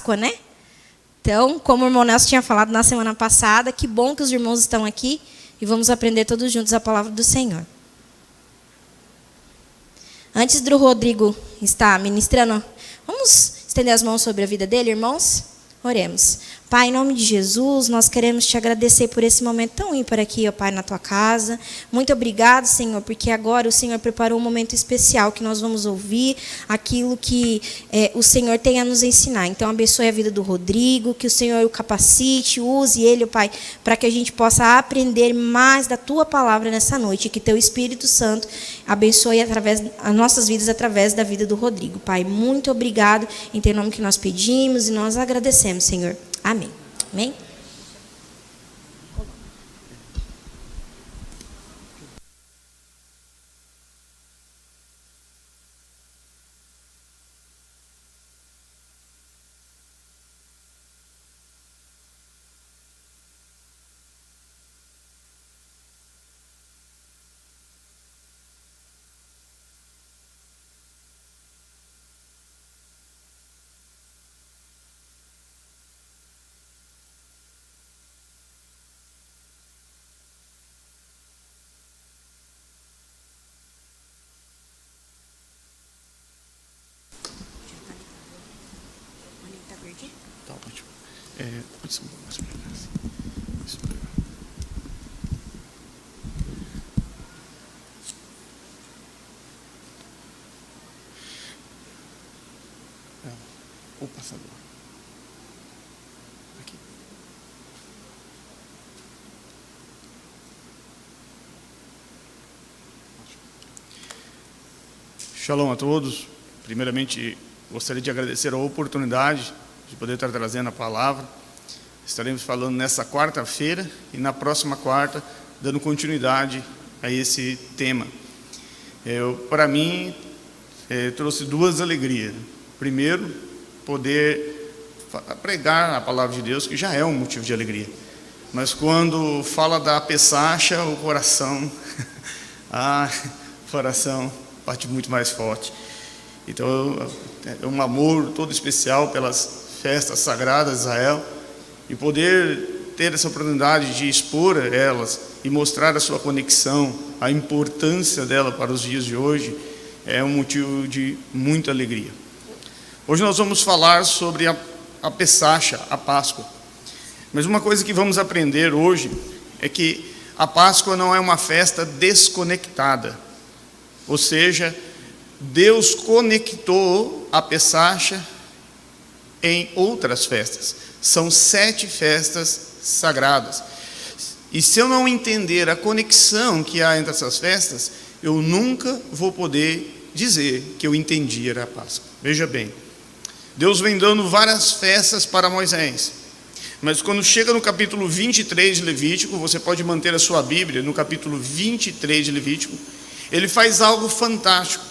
Páscoa, né? Então, como o irmão Nelson tinha falado na semana passada, que bom que os irmãos estão aqui e vamos aprender todos juntos a palavra do Senhor. Antes do Rodrigo estar ministrando, vamos estender as mãos sobre a vida dele, irmãos? Oremos. Pai, em nome de Jesus, nós queremos te agradecer por esse momento tão ímpar aqui, ó Pai, na tua casa. Muito obrigado, Senhor, porque agora o Senhor preparou um momento especial que nós vamos ouvir aquilo que o Senhor tem a nos ensinar. Então, abençoe a vida do Rodrigo, que o Senhor o capacite, use ele, ó Pai, para que a gente possa aprender mais da tua palavra nessa noite, e que teu Espírito Santo abençoe as nossas vidas através da vida do Rodrigo. Pai, muito obrigado, em teu nome que nós pedimos e nós agradecemos, Senhor. Amém. Amém? Tá ótimo. Pode ser mais pra cá, assim. Isso. O passador. Aqui. Shalom a todos. Primeiramente, gostaria de agradecer a oportunidade de poder estar trazendo a palavra. Estaremos falando nessa quarta-feira e na próxima quarta, dando continuidade a esse tema. Para mim, trouxe duas alegrias. Primeiro, poder pregar a palavra de Deus, que já é um motivo de alegria. Mas quando fala da Pessacha, o coração bate muito mais forte. Então, é um amor todo especial pelas festas sagradas de Israel, e poder ter essa oportunidade de expor elas e mostrar a sua conexão, a importância dela para os dias de hoje, é um motivo de muita alegria. Hoje nós vamos falar sobre a Pessacha, a Páscoa. Mas uma coisa que vamos aprender hoje é que a Páscoa não é uma festa desconectada. Ou seja, Deus conectou a Pessacha em outras festas. São 7 festas sagradas. E se eu não entender a conexão que há entre essas festas, eu nunca vou poder dizer que eu entendi a Páscoa. Veja bem, Deus vem dando várias festas para Moisés. Mas quando chega no capítulo 23 de Levítico, você pode manter a sua Bíblia, no capítulo 23 de Levítico, ele faz algo fantástico.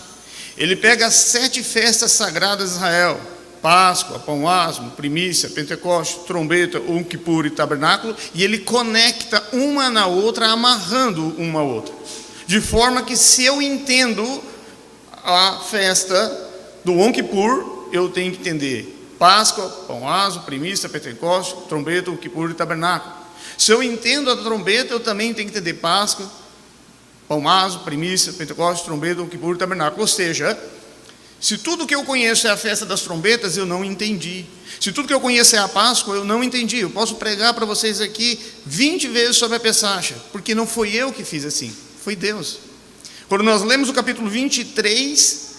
Ele pega as 7 festas sagradas de Israel: Páscoa, Pão Asmo, Primícia, Pentecostes, Trombeta, Yom Kippur e Tabernáculo, e ele conecta uma na outra, amarrando uma a outra. De forma que, se eu entendo a festa do Yom Kippur, eu tenho que entender Páscoa, Pão Asmo, Primícia, Pentecostes, Trombeta, Yom Kippur e Tabernáculo. Se eu entendo a trombeta, eu também tenho que entender Páscoa, Pão Asmo, Primícia, Pentecostes, Trombeta, Yom Kippur e Tabernáculo. Ou seja, se tudo que eu conheço é a festa das trombetas, eu não entendi. Se tudo que eu conheço é a Páscoa, eu não entendi. Eu posso pregar para vocês aqui 20 vezes sobre a Pessacha, porque não foi eu que fiz assim, foi Deus. Quando nós lemos o capítulo 23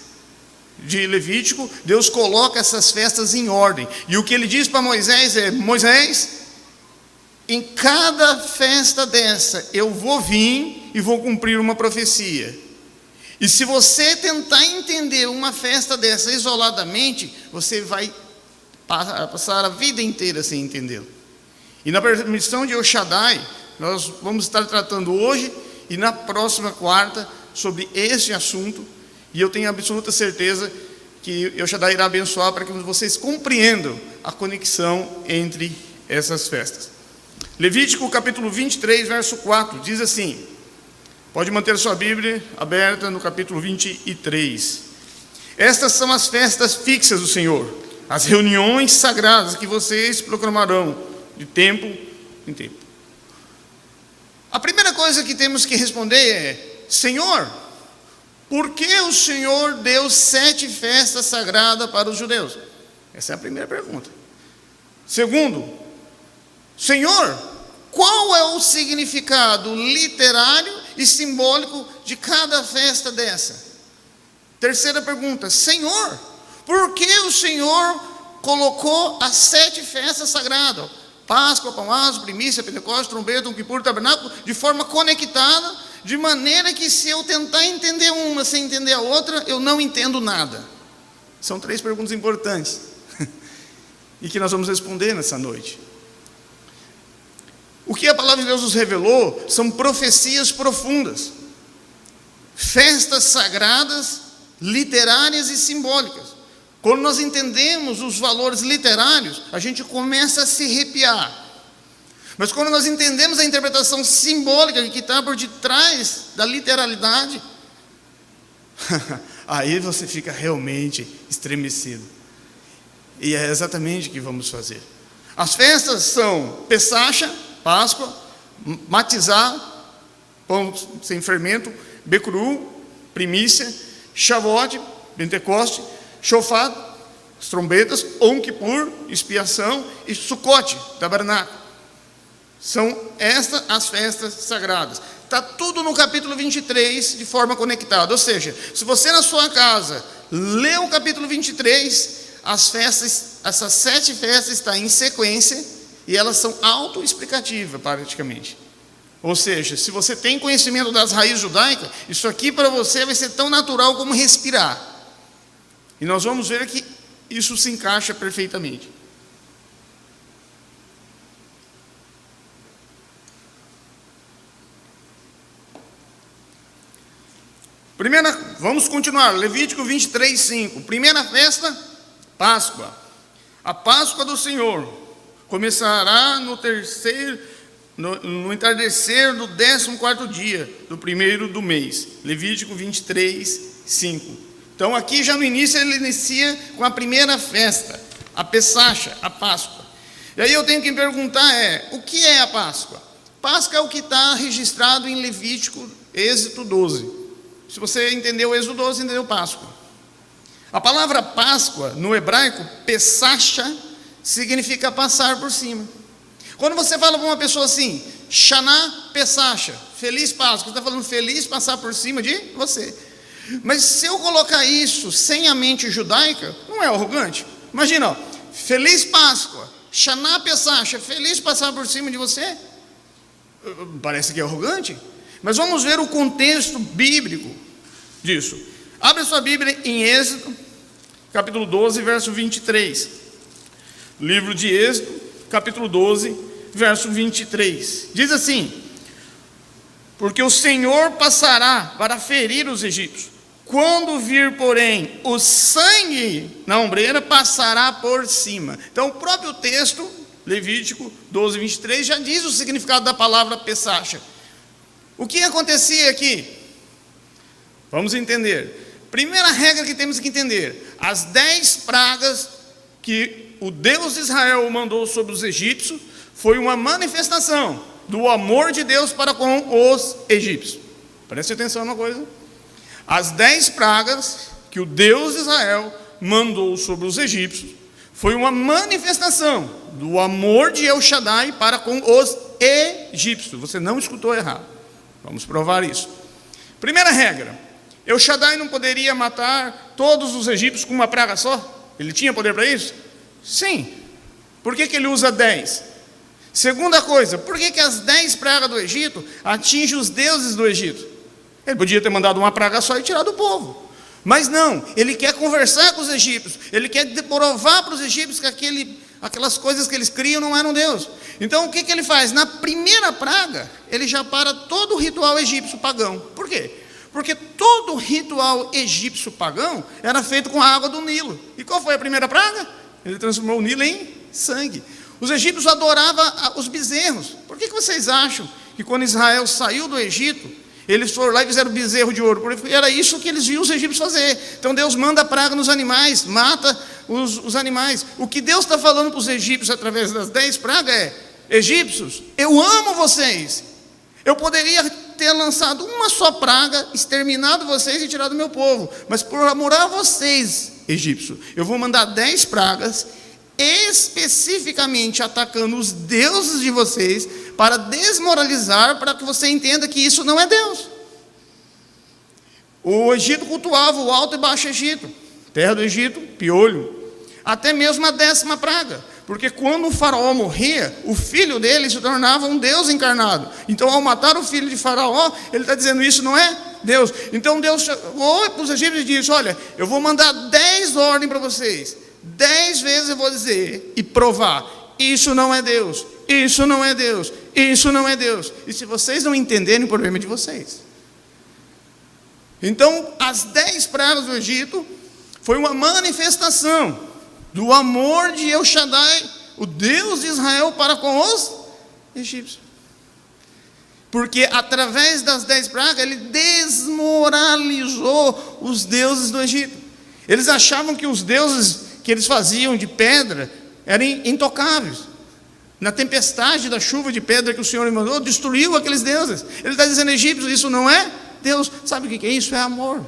de Levítico, Deus coloca essas festas em ordem. E o que ele diz para Moisés é: Moisés, em cada festa dessa, eu vou vir e vou cumprir uma profecia. E se você tentar entender uma festa dessa isoladamente, você vai passar a vida inteira sem entendê-la. E na permissão de El Shaddai, nós vamos estar tratando hoje e na próxima quarta sobre esse assunto. E eu tenho absoluta certeza que El Shaddai irá abençoar para que vocês compreendam a conexão entre essas festas. Levítico capítulo 23, verso 4, diz assim: pode manter sua Bíblia aberta no capítulo 23. Estas são as festas fixas do Senhor, as reuniões sagradas que vocês proclamarão de tempo em tempo. A primeira coisa que temos que responder é: Senhor, por que o Senhor deu 7 festas sagradas para os judeus? Essa é a primeira pergunta. Segundo, Senhor, qual é o significado literário e simbólico de cada festa dessa? Terceira pergunta: Senhor, por que o Senhor colocou as 7 festas sagradas? Páscoa, Pão Ázimo, Primícia, Pentecostes, Trombeta, Yom Kippur, Tabernáculo, de forma conectada, de maneira que se eu tentar entender uma sem entender a outra, eu não entendo nada. São 3 perguntas importantes e que nós vamos responder nessa noite. O que a palavra de Deus nos revelou são profecias profundas, festas sagradas, literárias e simbólicas. Quando nós entendemos os valores literários, a gente começa a se arrepiar. Mas quando nós entendemos a interpretação simbólica que está por detrás da literalidade, aí você fica realmente estremecido. E é exatamente o que vamos fazer. As festas são Pessacha, Páscoa, Matizá, Pão sem fermento, Becuru, Primícia, Shavuot, Pentecoste, Shofar, as trombetas, Yom Kippur, expiação, e Sucote, tabernáculo. São estas as festas sagradas. Está tudo no capítulo 23 de forma conectada. Ou seja, se você na sua casa lê o capítulo 23, as festas, essas 7 festas estão em sequência e elas são autoexplicativas praticamente. Ou seja, se você tem conhecimento das raízes judaicas, isso aqui para você vai ser tão natural como respirar. E nós vamos ver que isso se encaixa perfeitamente. Vamos continuar, Levítico 23, 5. Primeira festa, Páscoa. A Páscoa do Senhor começará no entardecer do 14º dia do primeiro do mês. Levítico 23, 5. Então aqui já no início ele inicia com a primeira festa, a Pessacha, a Páscoa. E aí eu tenho que me perguntar o que é a Páscoa? Páscoa é o que está registrado em Levítico, Êxodo 12. Se você entendeu Êxodo 12, entendeu Páscoa. A palavra Páscoa, no hebraico, Pessacha, significa passar por cima. Quando você fala para uma pessoa assim, Shana Pessacha, feliz Páscoa, você está falando feliz passar por cima de você. Mas se eu colocar isso sem a mente judaica, não é arrogante? Imagina, ó, feliz Páscoa, Shana Pessacha, feliz passar por cima de você? Parece que é arrogante. Mas vamos ver o contexto bíblico disso. Abre sua Bíblia em Êxodo, capítulo 12, verso 23. Livro de Êxodo, capítulo 12, verso 23. Diz assim: porque o Senhor passará para ferir os egípcios. Quando vir, porém, o sangue na ombreira, passará por cima. Então, o próprio texto, Levítico 12, 23, já diz o significado da palavra Pessacha. O que acontecia aqui? Vamos entender. Primeira regra que temos que entender: as 10 pragas que o Deus de Israel mandou sobre os egípcios foi uma manifestação do amor de Deus para com os egípcios. Preste atenção numa coisa. As 10 pragas que o Deus de Israel mandou sobre os egípcios foi uma manifestação do amor de El Shaddai para com os egípcios. Você não escutou errado. Vamos provar isso. Primeira regra: El Shaddai não poderia matar todos os egípcios com uma praga só? Ele tinha poder para isso? Sim. Por que ele usa 10? Segunda coisa, por que as 10 pragas do Egito atingem os deuses do Egito? Ele podia ter mandado uma praga só e tirado o povo. Mas não, ele quer conversar com os egípcios. Ele quer provar para os egípcios que aquelas coisas que eles criam não eram Deus. Então o que ele faz? Na primeira praga, ele já para todo o ritual egípcio pagão. Por quê? Porque todo ritual egípcio pagão era feito com a água do Nilo. E qual foi a primeira praga? Ele transformou o Nilo em sangue. Os egípcios adoravam os bezerros. Por que vocês acham que quando Israel saiu do Egito, eles foram lá e fizeram bezerro de ouro? Porque era isso que eles viam os egípcios fazer. Então Deus manda praga nos animais, mata os animais. O que Deus está falando para os egípcios através das 10 pragas é: egípcios, eu amo vocês. Eu poderia ter lançado uma só praga, exterminado vocês e tirado o meu povo, mas por amor a vocês, egípcios, eu vou mandar 10 pragas, especificamente atacando os deuses de vocês, para desmoralizar, para que você entenda que isso não é Deus. O Egito cultuava o Alto e Baixo Egito, terra do Egito, piolho, até mesmo a 10ª praga, porque quando o faraó morria, o filho dele se tornava um Deus encarnado. Então, ao matar o filho de faraó, ele está dizendo: isso não é Deus. Então Deus chegou para os egípcios e disse: olha, eu vou mandar 10 ordens para vocês, 10 vezes eu vou dizer e provar: isso não é Deus, isso não é Deus, isso não é Deus. E se vocês não entenderem, o problema é de vocês. Então, as 10 pragas do Egito foi uma manifestação do amor de El Shaddai, o Deus de Israel, para com os egípcios. Porque através das 10 pragas, ele desmoralizou os deuses do Egito. Eles achavam que os deuses que eles faziam de pedra eram intocáveis. Na tempestade da chuva de pedra que o Senhor mandou, destruiu aqueles deuses. Ele está dizendo: egípcios, isso não é Deus. Sabe o que é isso? É amor.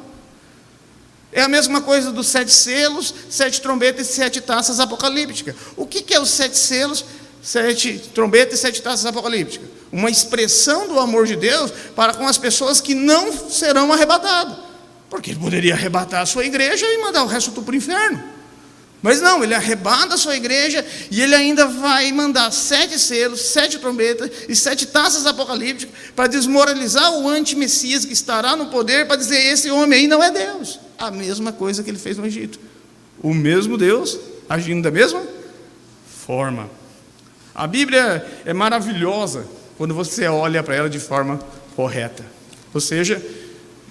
É a mesma coisa dos 7 selos, 7 trombetas e 7 taças apocalípticas. O que é os 7 selos, 7 trombetas e 7 taças apocalípticas? Uma expressão do amor de Deus para com as pessoas que não serão arrebatadas. Porque ele poderia arrebatar a sua igreja e mandar o resto tudo para o inferno. Mas não, ele arrebata a sua igreja e ele ainda vai mandar 7 selos, 7 trombetas e 7 taças apocalípticas para desmoralizar o anti-messias que estará no poder, para dizer: esse homem aí não é Deus. A mesma coisa que ele fez no Egito. O mesmo Deus agindo da mesma forma. A Bíblia é maravilhosa quando você olha para ela de forma correta, ou seja,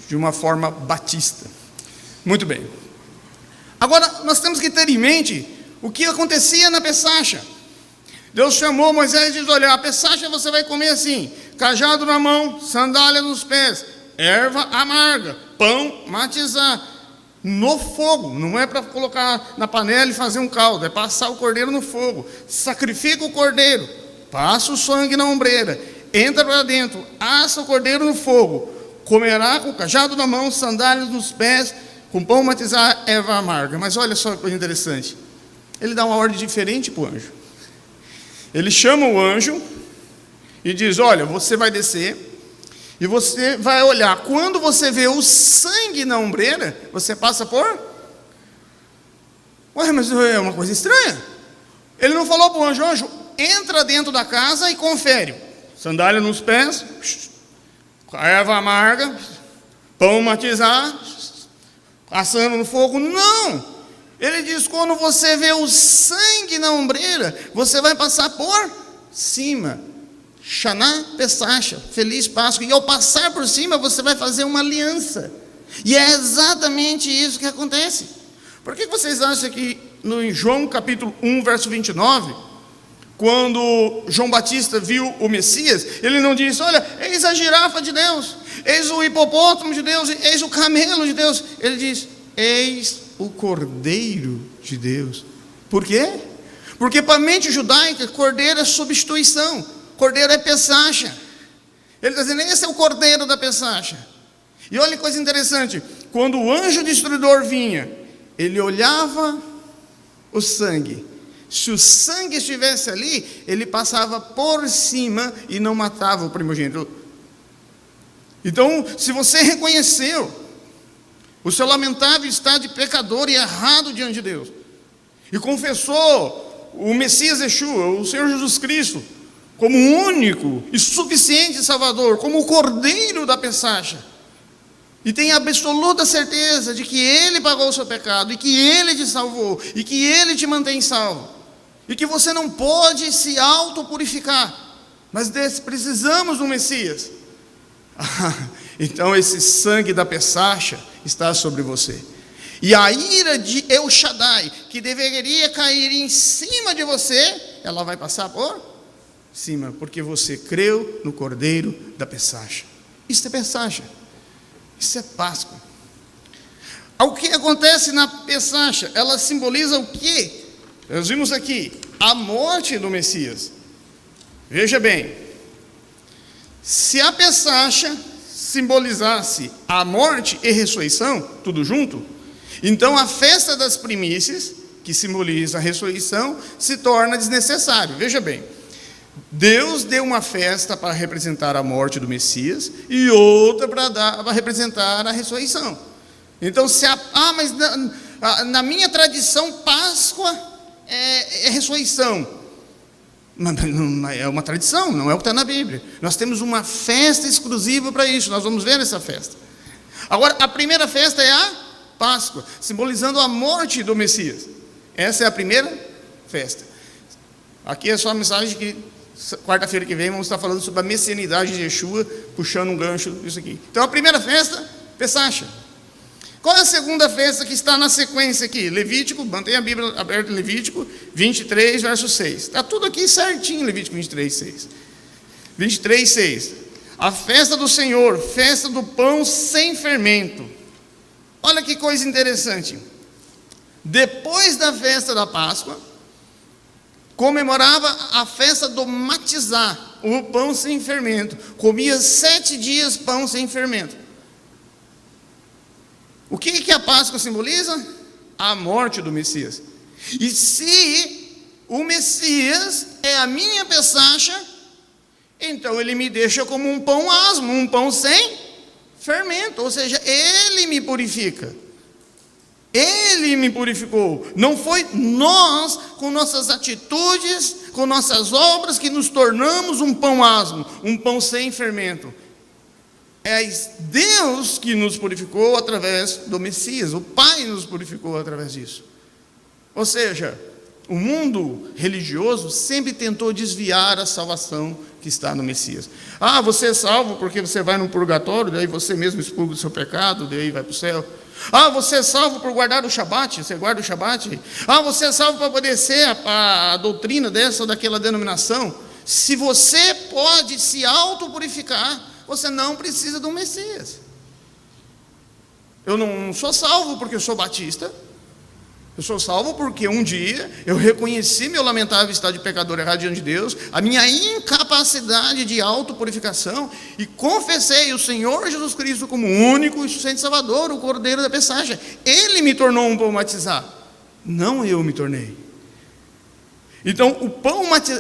de uma forma batista. Muito bem. Agora, nós temos que ter em mente o que acontecia na Pessacha. Deus chamou Moisés e disse: olha, a Pessacha você vai comer assim: cajado na mão, sandália nos pés, erva amarga, pão matizar, no fogo. Não é para colocar na panela e fazer um caldo, é passar o cordeiro no fogo. Sacrifica o cordeiro, passa o sangue na ombreira, entra para dentro, assa o cordeiro no fogo, comerá com o cajado na mão, sandálias nos pés, com pão matizar, erva amarga. Mas olha só que coisa interessante, ele dá uma ordem diferente para o anjo. Ele chama o anjo e diz: olha, você vai descer e você vai olhar. Quando você vê o sangue na ombreira, você passa por... Ué, mas é uma coisa estranha. Ele não falou para o anjo: anjo, entra dentro da casa e confere. Sandália nos pés, erva amarga, pão matizar, assando no fogo. Não! Ele diz: quando você vê o sangue na ombreira, você vai passar por cima. Xaná Pessacha, feliz Páscoa. E ao passar por cima, você vai fazer uma aliança. E é exatamente isso que acontece. Por que vocês acham que no João capítulo 1, verso 29, quando João Batista viu o Messias, ele não disse: olha, eis a girafa de Deus, eis o hipopótamo de Deus, eis o camelo de Deus. Ele diz: eis o Cordeiro de Deus. Por quê? Porque para a mente judaica, cordeiro é substituição, cordeiro é Pessacha. Ele está dizendo: esse é o cordeiro da Pessacha. E olha que coisa interessante, quando o anjo destruidor vinha, ele olhava o sangue. Se o sangue estivesse ali, ele passava por cima e não matava o primogênito. Então, se você reconheceu o seu lamentável estado de pecador e errado diante de Deus, e confessou o Messias Yeshua, o Senhor Jesus Cristo, como único e suficiente Salvador, como o Cordeiro da Pessacha, e tem absoluta certeza de que Ele pagou o seu pecado, e que Ele te salvou, e que Ele te mantém salvo, e que você não pode se autopurificar, mas precisamos do Messias. Então esse sangue da Pessacha está sobre você. E a ira de El Shaddai, que deveria cair em cima de você, ela vai passar por cima, porque você creu no Cordeiro da Pessacha. Isso é Pessacha. Isso é Páscoa. O que acontece na Pesach? Ela simboliza o quê? Nós vimos aqui a morte do Messias. Veja bem, se a Pesach simbolizasse a morte e ressurreição, tudo junto, então a festa das primícias, que simboliza a ressurreição, se torna desnecessário. Veja bem, Deus deu uma festa para representar a morte do Messias e outra para representar a ressurreição. Então, mas na minha tradição, Páscoa é ressurreição. É uma tradição, não é o que está na Bíblia. Nós temos uma festa exclusiva para isso, nós vamos ver essa festa. Agora, a primeira festa é a Páscoa, simbolizando a morte do Messias. Essa é a primeira festa. Aqui é só a mensagem que quarta-feira que vem vamos estar falando sobre a messianidade de Yeshua, puxando um gancho disso aqui. Então, a primeira festa, Pesach. Qual é a segunda festa que está na sequência aqui? Levítico, mantenha a Bíblia aberta em Levítico 23, verso 6. Está tudo aqui certinho, Levítico 23, 6. 23, 6. A festa do Senhor, festa do pão sem fermento. Olha que coisa interessante. Depois da festa da Páscoa, comemorava a festa do matizá, o pão sem fermento. Comia 7 dias pão sem fermento. O que a Páscoa simboliza? A morte do Messias. E se o Messias é a minha Pesach, então ele me deixa como um pão asmo, um pão sem fermento. Ou seja, ele me purifica. Ele me purificou. Não foi nós, com nossas atitudes, com nossas obras, que nos tornamos um pão asmo, um pão sem fermento. É Deus que nos purificou através do Messias. O Pai nos purificou através disso. Ou seja, o mundo religioso sempre tentou desviar a salvação que está no Messias. Você é salvo porque você vai no purgatório, daí você mesmo expurga o seu pecado, daí vai para o céu. Você é salvo por guardar o Shabat, você guarda o Shabat. Você é salvo para obedecer a doutrina dessa ou daquela denominação. Se você pode se autopurificar, você não precisa de um Messias. Eu não sou salvo porque eu sou batista. Eu sou salvo porque um dia eu reconheci meu lamentável estado de pecador errado diante de Deus, a minha incapacidade de autopurificação, e confessei o Senhor Jesus Cristo como o único e suficiente Salvador, o Cordeiro da Pesach. Ele me tornou um pão matizado, não eu me tornei. Então,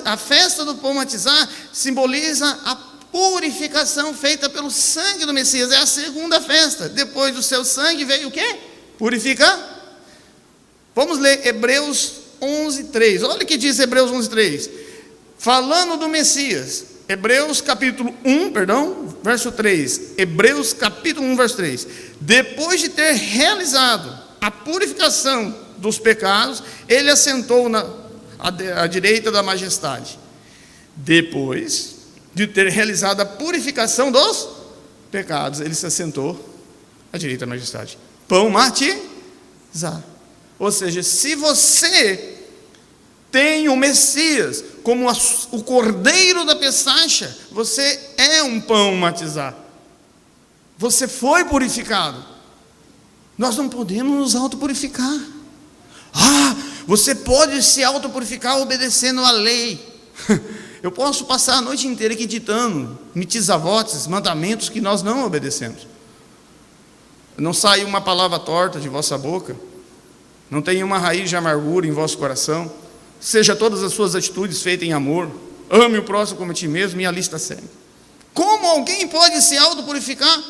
a festa do pão matizado simboliza a purificação feita pelo sangue do Messias. É a segunda festa. Depois do seu sangue veio o quê? Purificar. Vamos ler Hebreus 11:3. Olha o que diz Hebreus 11:3. Falando do Messias. Hebreus capítulo 1, verso 3. Hebreus capítulo 1, verso 3. Depois de ter realizado a purificação dos pecados, ele assentou à direita da majestade. Depois de ter realizado a purificação dos pecados, ele se assentou à direita da majestade. Pão matizá. Ou seja, se você tem o Messias como o Cordeiro da Pesach, você é um pão matizá. Você foi purificado. Nós não podemos nos autopurificar. Você pode se autopurificar obedecendo à lei. Eu posso passar a noite inteira aqui ditando mitzvot, mandamentos que nós não obedecemos. Não sai uma palavra torta de vossa boca. Não tem uma raiz de amargura em vosso coração. Seja todas as suas atitudes feitas em amor. Ame o próximo como a ti mesmo, e a lista segue. Como alguém pode se autopurificar?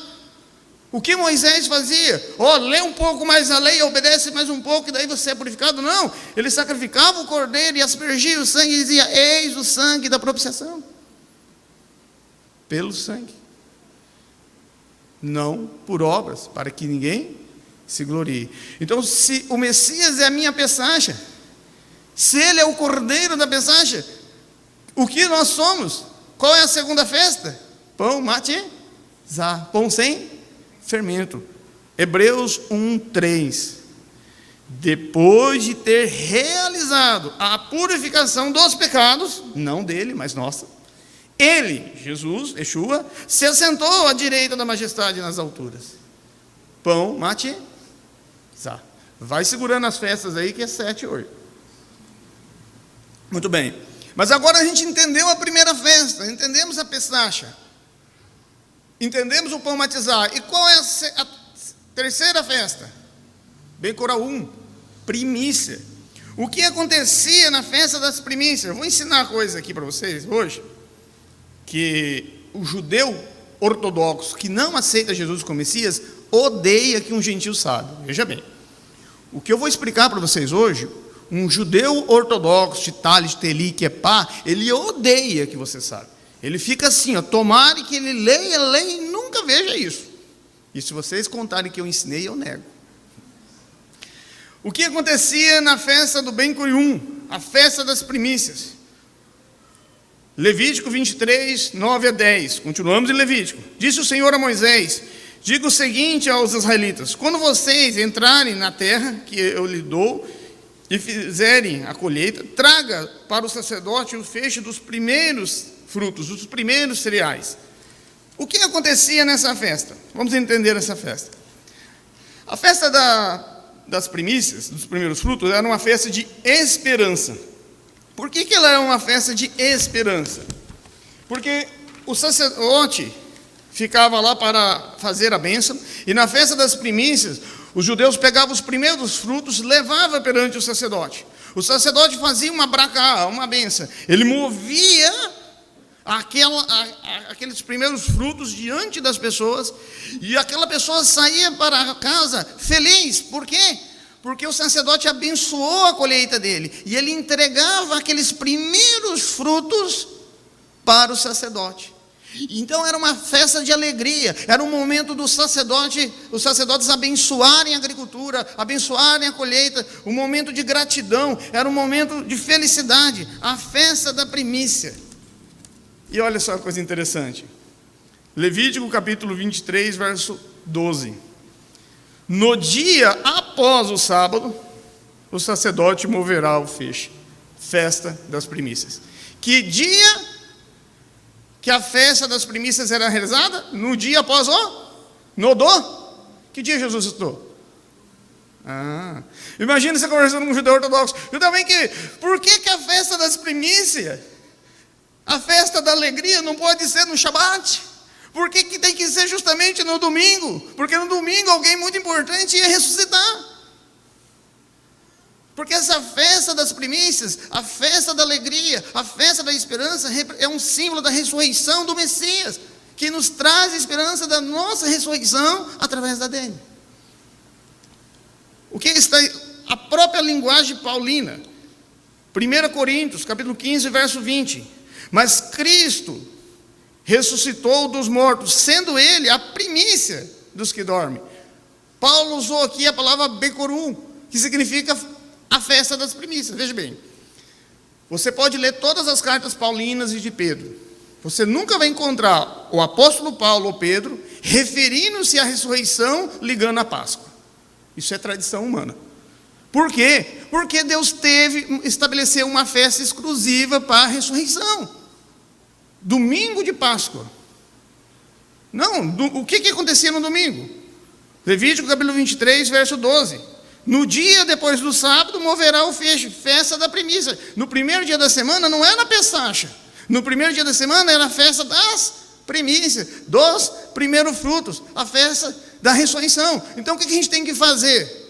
O que Moisés fazia? Lê um pouco mais a lei, obedece mais um pouco, e daí você é purificado? Não, ele sacrificava o cordeiro e aspergia o sangue e dizia: eis o sangue da propiciação. Pelo sangue. Não por obras, para que ninguém se glorie. Então, se o Messias é a minha Pesach, se ele é o Cordeiro da Pesach, o que nós somos? Qual é a segunda festa? Pão matizá, pão sem fermento. Hebreus 1:3. Depois de ter realizado a purificação dos pecados, não dele, mas nossa, ele, Jesus, Yeshua, se assentou à direita da majestade nas alturas. Pão matizá. Vai segurando as festas aí, que é 7 hoje. Muito bem. Mas agora a gente entendeu a primeira festa, entendemos a Pesach, entendemos o pão matizar. E qual é a terceira festa? Ben Coraum, primícia. O que acontecia na festa das primícias? Eu vou ensinar uma coisa aqui para vocês hoje, que o judeu ortodoxo que não aceita Jesus como Messias, odeia que um gentio saiba. Veja bem, o que eu vou explicar para vocês hoje, um judeu ortodoxo, de Talit, de Teli, que é pá, ele odeia que você saiba. Ele fica assim, tomara que ele leia e nunca veja isso. E se vocês contarem que eu ensinei, eu nego. O que acontecia na festa do Ben Coraum, a festa das primícias? Levítico 23, 9 a 10. Continuamos em Levítico. Disse o Senhor a Moisés: diga o seguinte aos israelitas: quando vocês entrarem na terra que eu lhe dou e fizerem a colheita, traga para o sacerdote o feixe dos primeiros frutos, dos primeiros cereais. O que acontecia nessa festa? Vamos entender essa festa. A festa das primícias, dos primeiros frutos, era uma festa de esperança. Por que ela é uma festa de esperança? Porque o sacerdote ficava lá para fazer a bênção, e na festa das primícias, os judeus pegavam os primeiros frutos, levavam perante o sacerdote. O sacerdote fazia uma bracá, uma bênção. Ele movia aqueles primeiros frutos diante das pessoas, e aquela pessoa saía para casa feliz. Por quê? Porque o sacerdote abençoou a colheita dele, e ele entregava aqueles primeiros frutos para o sacerdote. Então era uma festa de alegria, era um momento do sacerdote, os sacerdotes abençoarem a agricultura, abençoarem a colheita, um momento de gratidão, era um momento de felicidade, a festa da primícia. E olha só que coisa interessante, Levítico capítulo 23, verso 12. No dia após o sábado, o sacerdote moverá o feixe, festa das primícias. Que dia que a festa das primícias era realizada? No dia após o Nodô. Que dia Jesus estou? Imagina você conversando com um judeu ortodoxo. Por que a festa das primícias, a festa da alegria, não pode ser no Shabat? Por que tem que ser justamente no domingo? Porque no domingo alguém muito importante ia ressuscitar. Porque essa festa das primícias, a festa da alegria, a festa da esperança, é um símbolo da ressurreição do Messias, que nos traz a esperança da nossa ressurreição através da dele. O que está a própria linguagem paulina? 1 Coríntios, capítulo 15, verso 20. Mas Cristo ressuscitou dos mortos, sendo ele a primícia dos que dormem. Paulo usou aqui a palavra Ben Coraum, que significa a festa das primícias. Veja bem, você pode ler todas as cartas paulinas e de Pedro, você nunca vai encontrar o apóstolo Paulo ou Pedro referindo-se à ressurreição ligando a Páscoa. Isso é tradição humana. Por quê? Porque Deus estabeleceu uma festa exclusiva para a ressurreição, domingo de Páscoa. Não, o que acontecia no domingo? Levítico capítulo 23, verso 12. No dia depois do sábado, moverá o feixe, festa da primícia. No primeiro dia da semana não era a Pesach. No primeiro dia da semana era a festa das primícias, dos primeiros frutos, a festa da ressurreição. Então o que a gente tem que fazer?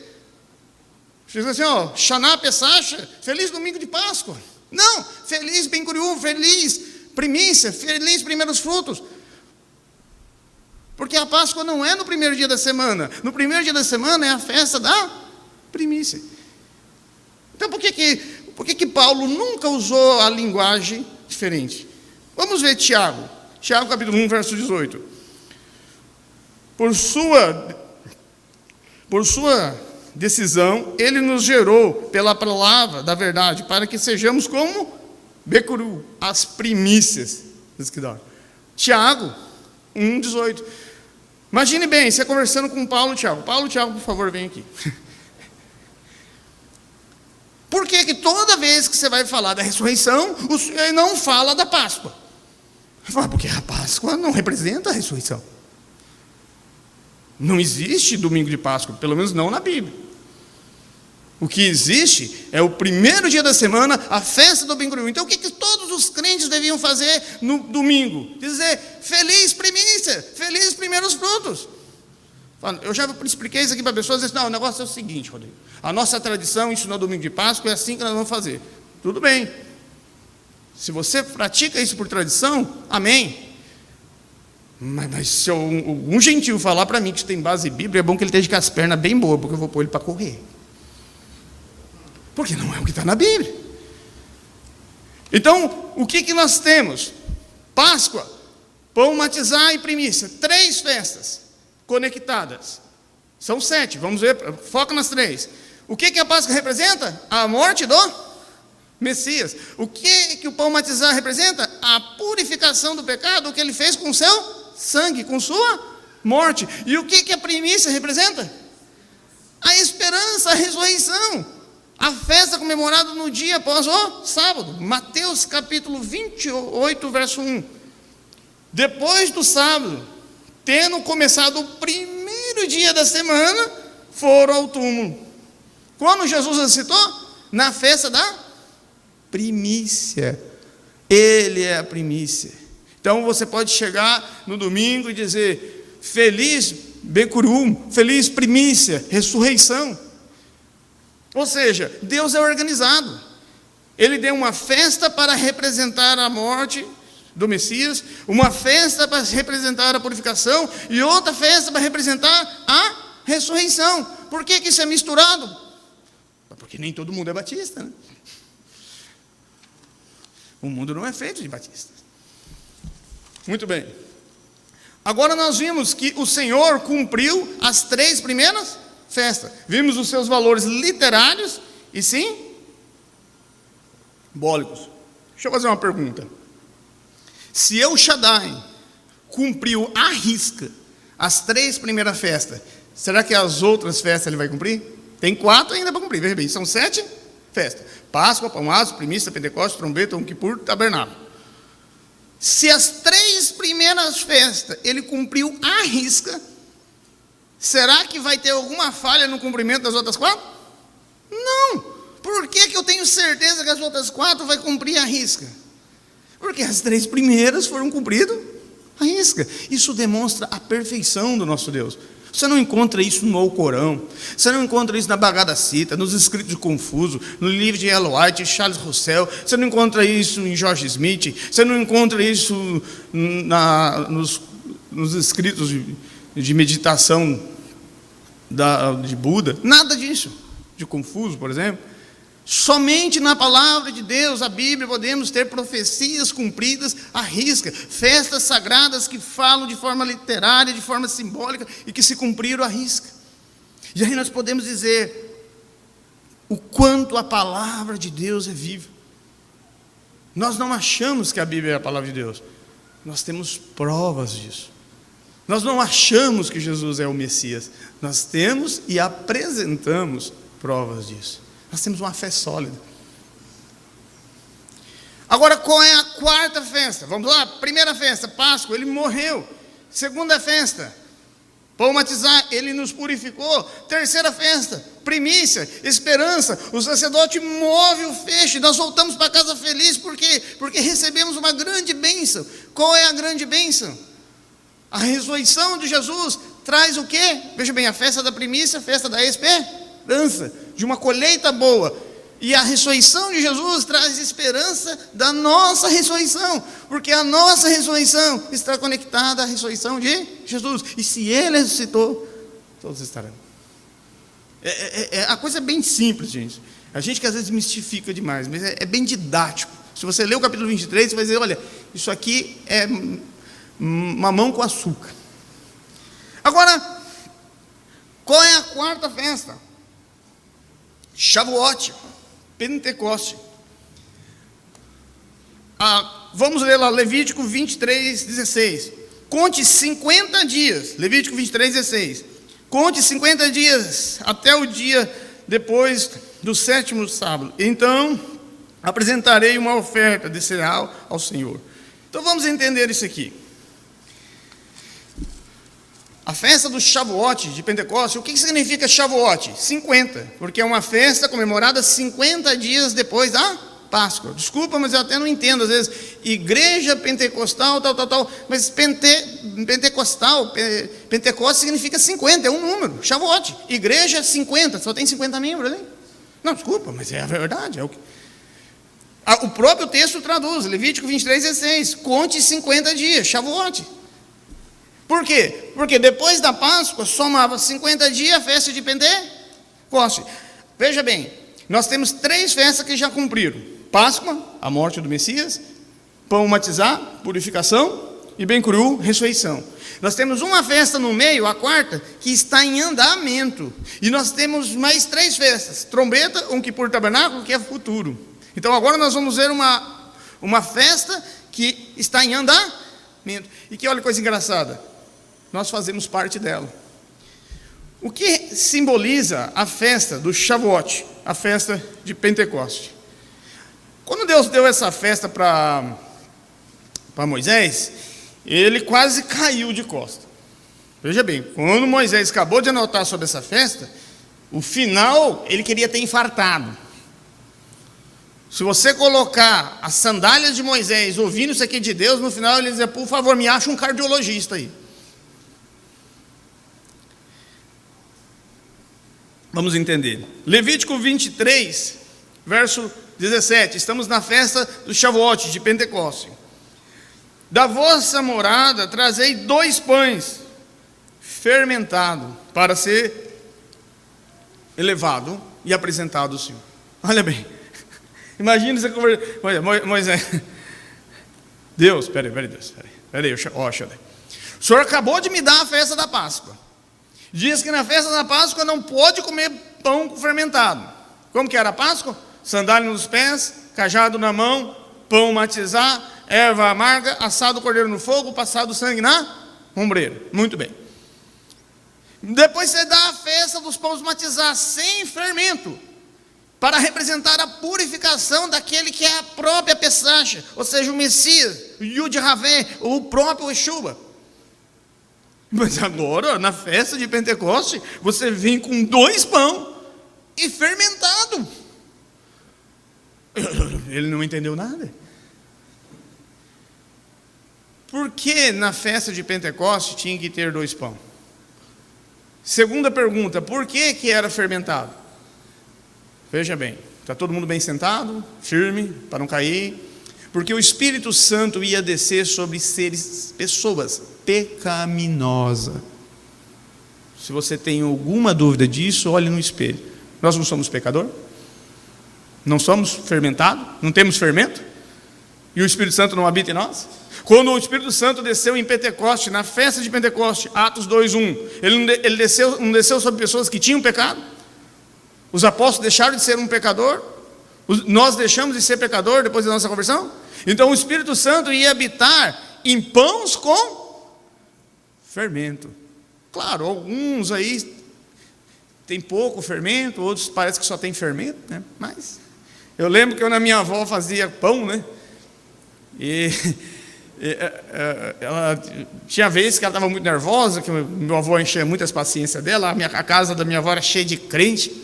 Diz assim, Shaná Pesach, feliz domingo de Páscoa. Não, feliz Ben Coraum, feliz primícia, feliz primeiros frutos. Porque a Páscoa não é no primeiro dia da semana. No primeiro dia da semana é a festa da primícia. Então por que Paulo nunca usou a linguagem diferente? Vamos ver Tiago capítulo 1, verso 18. Por sua decisão, ele nos gerou pela palavra da verdade, para que sejamos como Ben Coraum, as primícias dos que dormem. Tiago 1, 18. Imagine bem, você conversando com Paulo e Tiago. Paulo e Tiago, por favor, vem aqui. Por que toda vez que você vai falar da ressurreição, o Senhor não fala da Páscoa? Porque a Páscoa não representa a ressurreição. Não existe domingo de Páscoa, pelo menos não na Bíblia. O que existe é o primeiro dia da semana, a festa do Bem Curium. Então, o que todos os crentes deviam fazer no domingo? Dizer, feliz primícia, feliz primeiros frutos. Eu já expliquei isso aqui para pessoas, dizem, não, o negócio é o seguinte, Rodrigo, a nossa tradição ensinou domingo de Páscoa, é assim que nós vamos fazer. Tudo bem. Se você pratica isso por tradição, amém. Mas se um gentil falar para mim que isso tem base bíblica, é bom que ele esteja com as pernas bem boas, porque eu vou pôr ele para correr. Porque não é o que está na Bíblia. Então, o que nós temos? Páscoa, pão, matizar e primícia. 3 festas conectadas. São 7, vamos ver, foca nas 3. O que a Páscoa representa? A morte do Messias. O que o pão matizar representa? A purificação do pecado, o que ele fez com o seu sangue, com sua morte. E o que a primícia representa? A esperança, a ressurreição. A festa comemorada no dia após o sábado. Mateus capítulo 28, verso 1. Depois do sábado, tendo começado o primeiro dia da semana, foram ao túmulo. Quando Jesus ressuscitou? Na festa da primícia. Ele é a primícia. Então você pode chegar no domingo e dizer, feliz Bem Curium, feliz primícia, ressurreição. Ou seja, Deus é organizado. Ele deu uma festa para representar a morte do Messias, uma festa para representar a purificação e outra festa para representar a ressurreição. Por que isso é misturado? Porque nem todo mundo é batista, né? O mundo não é feito de batistas. Muito bem. Agora nós vimos que o Senhor cumpriu as 3 primeiras festas. Vimos os seus valores literários e simbólicos. Deixa eu fazer uma pergunta. Se El Shaddai cumpriu à risca as 3 primeiras festas, será que as outras festas ele vai cumprir? Tem 4 ainda para cumprir, veja bem, são 7 festas. Páscoa, Pão Ázimo, Primícia, Pentecostes, Trombeta, Yom Kippur, Tabernáculo. Se as 3 primeiras festas ele cumpriu à risca, será que vai ter alguma falha no cumprimento das outras 4? Não. Por que eu tenho certeza que as outras 4 vai cumprir à risca? Porque as 3 primeiras foram cumpridas à risca. Isso demonstra a perfeição do nosso Deus. Você não encontra isso no Alcorão, você não encontra isso na Bhagavad Gita, nos escritos de Confuso, no livro de Ellen White, Charles Russell, você não encontra isso em George Smith, você não encontra isso nos escritos de meditação de Buda, nada disso, de Confuso, por exemplo. Somente na palavra de Deus, a Bíblia, podemos ter profecias cumpridas à risca, festas sagradas que falam de forma literária, de forma simbólica e que se cumpriram à risca. E aí nós podemos dizer o quanto a palavra de Deus é viva. Nós não achamos que a Bíblia é a palavra de Deus, nós temos provas disso. Nós não achamos que Jesus é o Messias, nós temos e apresentamos provas disso. Nós temos uma fé sólida. Agora, qual é a 4ª festa? Vamos lá, primeira festa, Páscoa, ele morreu. Segunda festa, pão matizar, ele nos purificou. Terceira festa, primícia, esperança. O sacerdote move o feixe, nós voltamos para casa felizes, porque recebemos uma grande bênção. Qual é a grande bênção? A ressurreição de Jesus traz o quê? Veja bem, a festa da primícia, a festa da esperança, de uma colheita boa. E a ressurreição de Jesus traz esperança da nossa ressurreição, porque a nossa ressurreição está conectada à ressurreição de Jesus. E se Ele ressuscitou, todos estarão. A coisa é bem simples, gente. A gente que às vezes mistifica demais, mas é bem didático. Se você ler o capítulo 23, você vai dizer, olha, isso aqui é mamão com açúcar. Agora, qual é a 4ª festa? Shavuot, Pentecoste. Vamos ler lá, Levítico 23, 16. Conte 50 dias, Levítico 23, 16. Conte 50 dias até o dia depois do 7º sábado. Então, apresentarei uma oferta de cereal ao Senhor. Então, vamos entender isso aqui. A festa do Shavuot, de Pentecostes, o que significa Shavuot? 50, porque é uma festa comemorada 50 dias depois da Páscoa. Desculpa, mas eu até não entendo, às vezes, igreja pentecostal, tal, mas Pentecostes significa 50, é um número, Shavuot. Igreja 50, só tem 50 membros, hein? Não, desculpa, mas é a verdade, é o que... O próprio texto traduz, Levítico 23:16, conte 50 dias, Shavuot. Por quê? Porque depois da Páscoa, somava 50 dias a festa de Pentecostes. Veja bem, nós temos 3 festas que já cumpriram. Páscoa, a morte do Messias, pão matizar, purificação, e bem cru, ressurreição. Nós temos uma festa no meio, a 4ª, que está em andamento. E nós temos mais 3 festas, trombeta, um Kippur tabernáculo, que é futuro. Então agora nós vamos ver uma festa que está em andamento. E que olha que coisa engraçada, nós fazemos parte dela. O que simboliza a festa do Shavuot, a festa de Pentecostes? Quando Deus deu essa festa para Moisés, ele quase caiu de costas. Veja bem, quando Moisés acabou de anotar sobre essa festa, o final ele queria ter infartado. Se você colocar as sandálias de Moisés ouvindo isso aqui de Deus, no final ele dizia, por favor, me acha um cardiologista aí. Vamos entender. Levítico 23, verso 17. Estamos na festa do Shavuot, de Pentecostes. Da vossa morada trazei 2 pães fermentados para ser elevado e apresentado ao Senhor. Olha bem. Imagina você conversar. Moisés. Deus, peraí, Deus. Peraí, o Senhor acabou de me dar a festa da Páscoa. Diz que na festa da Páscoa não pode comer pão fermentado. Como que era a Páscoa? Sandália nos pés, cajado na mão, pão matizar, erva amarga, assado o cordeiro no fogo, passado o sangue na ombreira. Muito bem. Depois você dá a festa dos pães matizar sem fermento, para representar a purificação daquele que é a própria Pessacha, ou seja, o Messias, o Yud Havé, o próprio Yeshua. Mas agora, na festa de Pentecostes, você vem com 2 pão e fermentado. Ele não entendeu nada. Por que na festa de Pentecostes tinha que ter 2 pão? Segunda pergunta, por que era fermentado? Veja bem, está todo mundo bem sentado, firme, para não cair. Porque o Espírito Santo ia descer sobre pessoas pecaminosas. Se você tem alguma dúvida disso, olhe no espelho. Nós não somos pecador? Não somos fermentados? Não temos fermento? E o Espírito Santo não habita em nós? Quando o Espírito Santo desceu em Pentecoste, na festa de Pentecoste, Atos 2:1, ele não desceu sobre pessoas que tinham pecado? Os apóstolos deixaram de ser um pecador? Nós deixamos de ser pecador depois da nossa conversão? Então o Espírito Santo ia habitar em pães com fermento. Claro, alguns aí tem pouco fermento, outros parece que só tem fermento, né? Mas eu lembro que eu na minha avó fazia pão, né? E ela tinha vezes que ela estava muito nervosa, que meu avô enchia muitas paciências dela. A casa da minha avó era cheia de crente,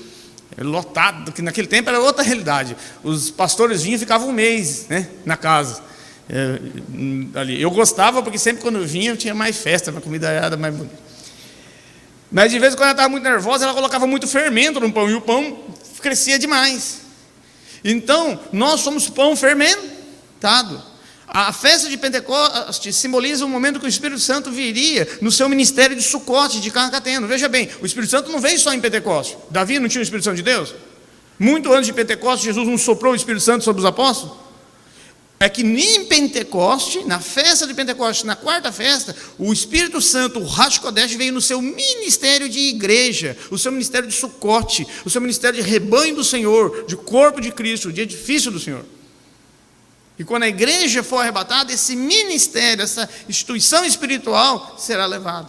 lotado, que naquele tempo era outra realidade. Os pastores vinham e ficavam um mês, né, na casa. Ali. Eu gostava porque sempre quando eu vinha eu tinha mais festa, a comida era mais bonita. Mas de vez em quando ela estava muito nervosa, ela colocava muito fermento no pão, e o pão crescia demais. Então, nós somos pão fermentado. A festa de Pentecostes simboliza o momento que o Espírito Santo viria no seu ministério de Sucote, de Carcateno. Veja bem, o Espírito Santo não veio só em Pentecostes. Davi não tinha o Espírito Santo de Deus? Muito antes de Pentecostes, Jesus não soprou o Espírito Santo sobre os apóstolos? É que em Pentecoste, na festa de Pentecostes, na 4ª festa, o Espírito Santo, o Rash Kodesh, veio no seu ministério de igreja, o seu ministério de Sucote, o seu ministério de rebanho do Senhor, de corpo de Cristo, de edifício do Senhor. E quando a igreja for arrebatada, esse ministério, essa instituição espiritual será levada.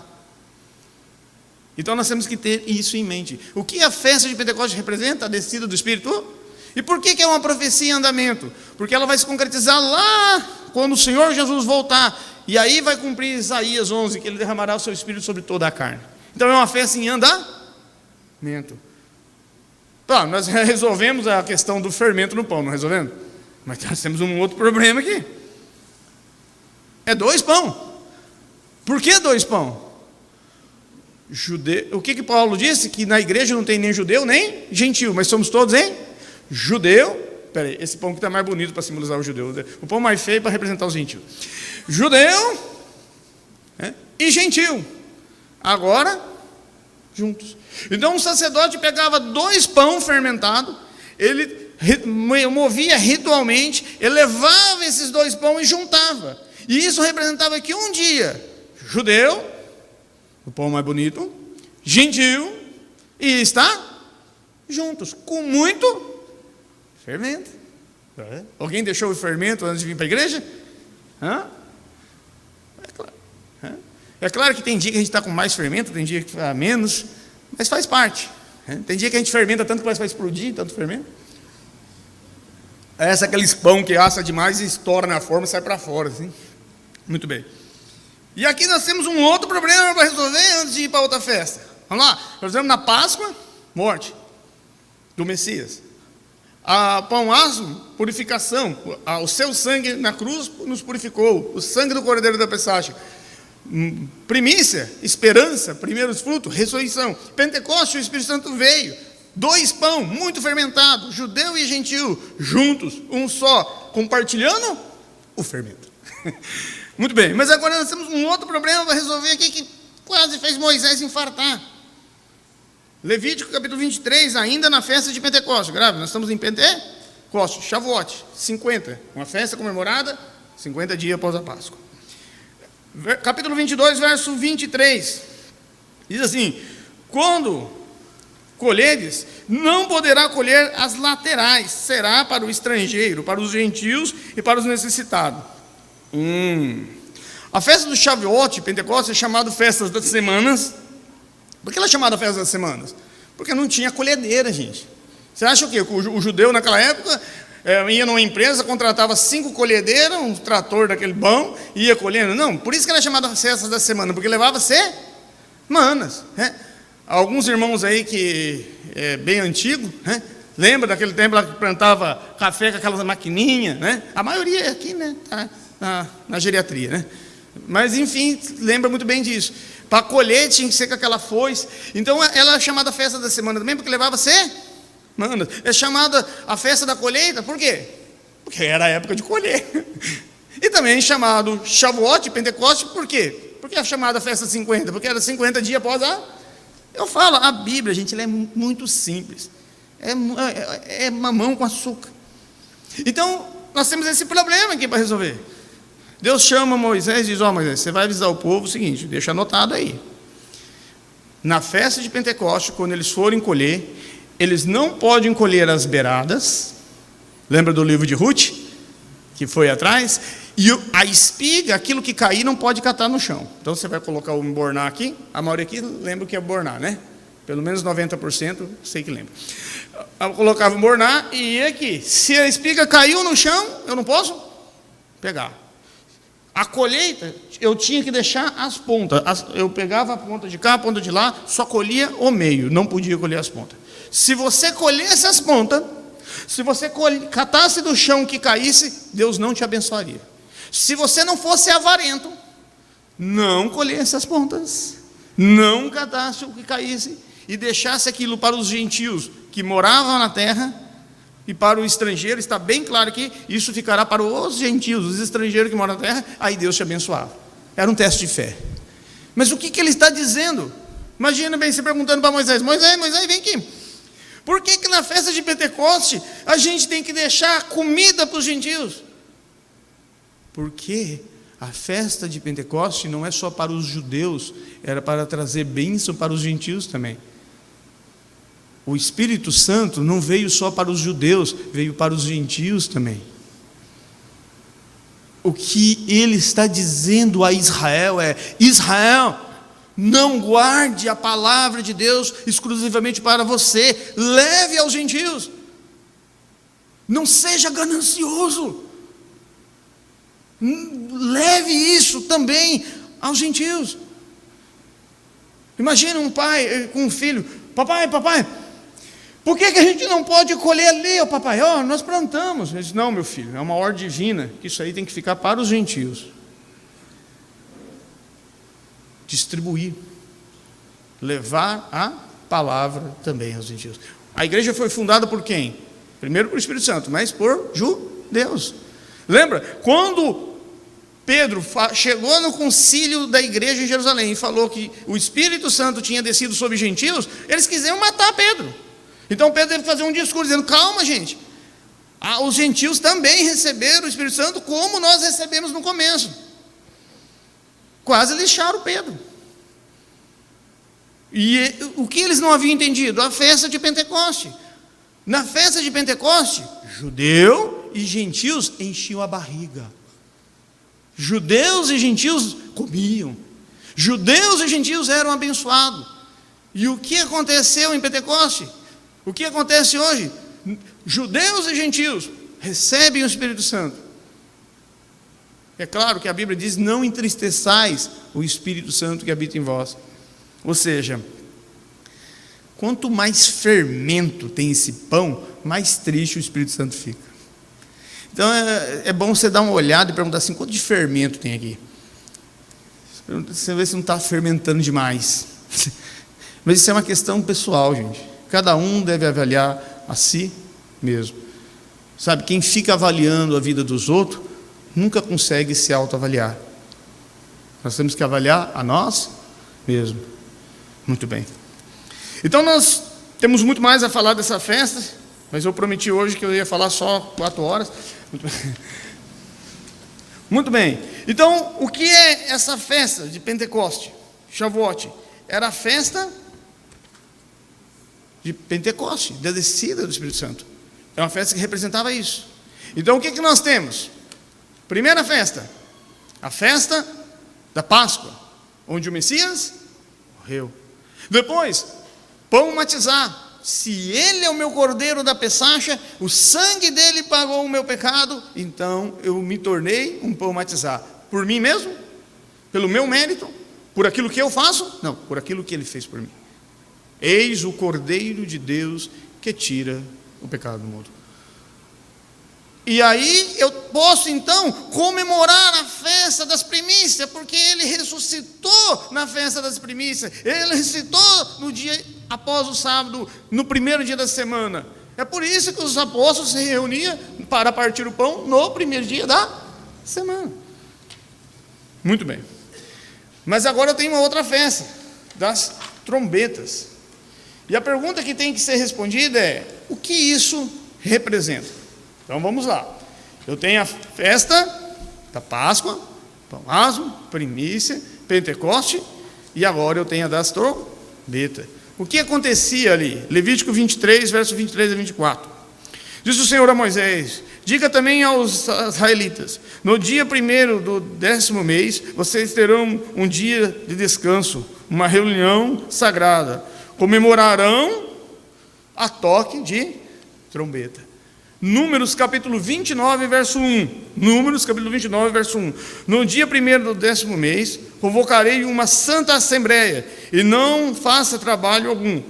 Então nós temos que ter isso em mente. O que a festa de Pentecostes representa? A descida do Espírito. E por que é uma profecia em andamento? Porque ela vai se concretizar lá quando o Senhor Jesus voltar e aí vai cumprir Isaías 11, que ele derramará o seu espírito sobre toda a carne. Então é uma festa em andamento. Tá, nós resolvemos a questão do fermento no pão, não resolvemos? Mas nós temos um outro problema aqui. É 2 pão. Por que 2 pão? O que Paulo disse? Que na igreja não tem nem judeu nem gentil, mas somos todos judeu. Peraí, esse pão que está mais bonito para simbolizar o judeu. O pão mais feio para representar os gentios. Judeu e gentil. Agora, juntos. Então, um sacerdote pegava 2 pão fermentados, ele movia ritualmente, ele levava esses 2 pão e juntava. E isso representava que um dia, judeu, o pão mais bonito, gentil, e está juntos, com muito fermento. Alguém deixou o fermento antes de vir para a igreja? É claro que tem dia que a gente está com mais fermento, tem dia que está menos, mas faz parte. Tem dia que a gente fermenta tanto que vai explodir, tanto fermento. Essa é aqueles pão que assa demais e estoura na forma e sai para fora, assim. Muito bem. E aqui nós temos um outro problema para resolver antes de ir para outra festa. Vamos lá, nós estamos na Páscoa, morte do Messias. A pão asmo, purificação. O seu sangue na cruz nos purificou. O sangue do Cordeiro da Pessagem. Primícia, esperança, primeiros frutos, ressurreição. Pentecoste, o Espírito Santo veio. 2 pão, muito fermentado, judeu e gentil, juntos, um só, compartilhando o fermento. Muito bem, mas agora nós temos um outro problema para resolver aqui que quase fez Moisés infartar. Levítico capítulo 23, ainda na festa de Pentecostes. Grave, nós estamos em Pentecostes, Shavuot, 50, uma festa comemorada 50 dias após a Páscoa. Capítulo 22, verso 23, diz assim: quando colheres, não poderá colher as laterais, será para o estrangeiro, para os gentios e para os necessitados. A festa do Shavuot, Pentecostes, é chamada Festa das Semanas. Por que ela é chamada Festa das Semanas? Porque não tinha colhedeira, gente. Você acha o quê? O judeu naquela época ia numa empresa, contratava 5 colhedeiras, um trator daquele bom, e ia colhendo. Não, por isso que ela é chamada Festa da Semana, porque levava semanas. Alguns irmãos aí que é bem antigo, lembra daquele tempo lá que plantava café com aquelas maquininhas, A maioria aqui, na geriatria, Mas enfim, lembra muito bem disso. Para colher tinha que ser com aquela foice. Então ela é chamada Festa da Semana também, porque levava semanas. É chamada a festa da colheita, por quê? Porque era a época de colher. E também é chamado Shavuot, Pentecoste, por quê? Porque é chamada Festa 50, porque era 50 dias após a... Eu falo, a Bíblia, gente, ela é muito simples. É mamão com açúcar. Então, nós temos esse problema aqui para resolver. Deus chama Moisés e diz: Moisés, você vai avisar o povo o seguinte, deixa anotado aí. Na festa de Pentecostes, quando eles forem colher, eles não podem colher as beiradas. Lembra do livro de Ruth, que foi atrás? E a espiga, aquilo que cair, não pode catar no chão. Então você vai colocar o borná aqui. A maioria aqui lembra o que é borná, Pelo menos 90%, sei que lembra. Eu colocava o borná e ia aqui. Se a espiga caiu no chão, eu não posso pegar. A colheita, eu tinha que deixar as pontas. Eu pegava a ponta de cá, a ponta de lá, só colhia o meio, não podia colher as pontas. Se você colhesse as pontas, se você catasse do chão que caísse, Deus não te abençoaria. Se você não fosse avarento, não colhesse as pontas, não catasse o que caísse e deixasse aquilo para os gentios que moravam na terra, e para o estrangeiro, está bem claro aqui, isso ficará para os gentios, os estrangeiros que moram na terra, aí Deus te abençoava. Era um teste de fé. Mas o que ele está dizendo? Imagina bem, se perguntando para Moisés, Moisés, vem aqui. Por que na festa de Pentecoste a gente tem que deixar comida para os gentios? Porque a festa de Pentecoste não é só para os judeus, era para trazer bênção para os gentios também. O Espírito Santo não veio só para os judeus, veio para os gentios também. O que ele está dizendo a Israel é: Israel, não guarde a palavra de Deus exclusivamente para você, leve aos gentios. Não seja ganancioso. Leve isso também aos gentios. Imagina um pai com um filho: papai, por que a gente não pode colher ali, papai? Nós plantamos. Ele diz: não, meu filho, é uma ordem divina, que isso aí tem que ficar para os gentios. Distribuir, levar a palavra também aos gentios. A igreja foi fundada por quem? Primeiro por Espírito Santo, mas por judeus. Lembra? Quando Pedro chegou no concílio da igreja em Jerusalém e falou que o Espírito Santo tinha descido sobre gentios, eles quiseram matar Pedro. Então Pedro teve que fazer um discurso dizendo: calma, gente, os gentios também receberam o Espírito Santo como nós recebemos no começo. Quase lixaram Pedro. E o que eles não haviam entendido? A festa de Pentecoste. Na festa de Pentecoste, judeu e gentios enchiam a barriga. Judeus e gentios comiam. Judeus e gentios eram abençoados. E o que aconteceu em Pentecoste? O que acontece hoje? Judeus e gentios recebem o Espírito Santo. É claro que a Bíblia diz: não entristeçais o Espírito Santo que habita em vós. Ou seja, quanto mais fermento tem esse pão, mais triste o Espírito Santo fica. Então é bom você dar uma olhada e perguntar assim: quanto de fermento tem aqui? Você vê se não está fermentando demais. Mas isso é uma questão pessoal, gente. Cada um deve avaliar a si mesmo. Sabe, quem fica avaliando a vida dos outros nunca consegue se autoavaliar. Nós temos que avaliar a nós mesmos. Muito bem. Então nós temos muito mais a falar dessa festa, mas eu prometi hoje que eu ia falar só 4 horas. Muito bem. Então, o que é essa festa de Pentecoste? Shavuot. Era a festa de Pentecoste, da descida do Espírito Santo. É uma festa que representava isso. Então, o que nós temos? Primeira festa, a festa da Páscoa, onde o Messias morreu. Depois, pão matizar. Se ele é o meu cordeiro da Pessacha, o sangue dele pagou o meu pecado, então eu me tornei um pão matizar. Por mim mesmo? Pelo meu mérito? Por aquilo que eu faço? Não, por aquilo que ele fez por mim. Eis o Cordeiro de Deus que tira o pecado do mundo. E aí eu posso então comemorar a festa das primícias, porque ele ressuscitou na festa das primícias. Ele ressuscitou no dia após o sábado, no primeiro dia da semana. É por isso que os apóstolos se reuniam para partir o pão no primeiro dia da semana. Muito bem. Mas agora eu tenho uma outra festa, das trombetas. E a pergunta que tem que ser respondida é: o que isso representa? Então vamos lá. Eu tenho a festa da Páscoa, pão asmo, primícia, Pentecoste, e agora eu tenho a das trombetas. O que acontecia ali? Levítico 23, verso 23 a 24. Diz o Senhor a Moisés: diga também aos israelitas: no dia 1º do 10º mês, vocês terão um dia de descanso, uma reunião sagrada. Comemorarão a toque de trombeta. Números capítulo 29, verso 1. Números capítulo 29, verso 1. No dia 1º do 10º mês, convocarei uma santa assembleia, e não faça trabalho algum.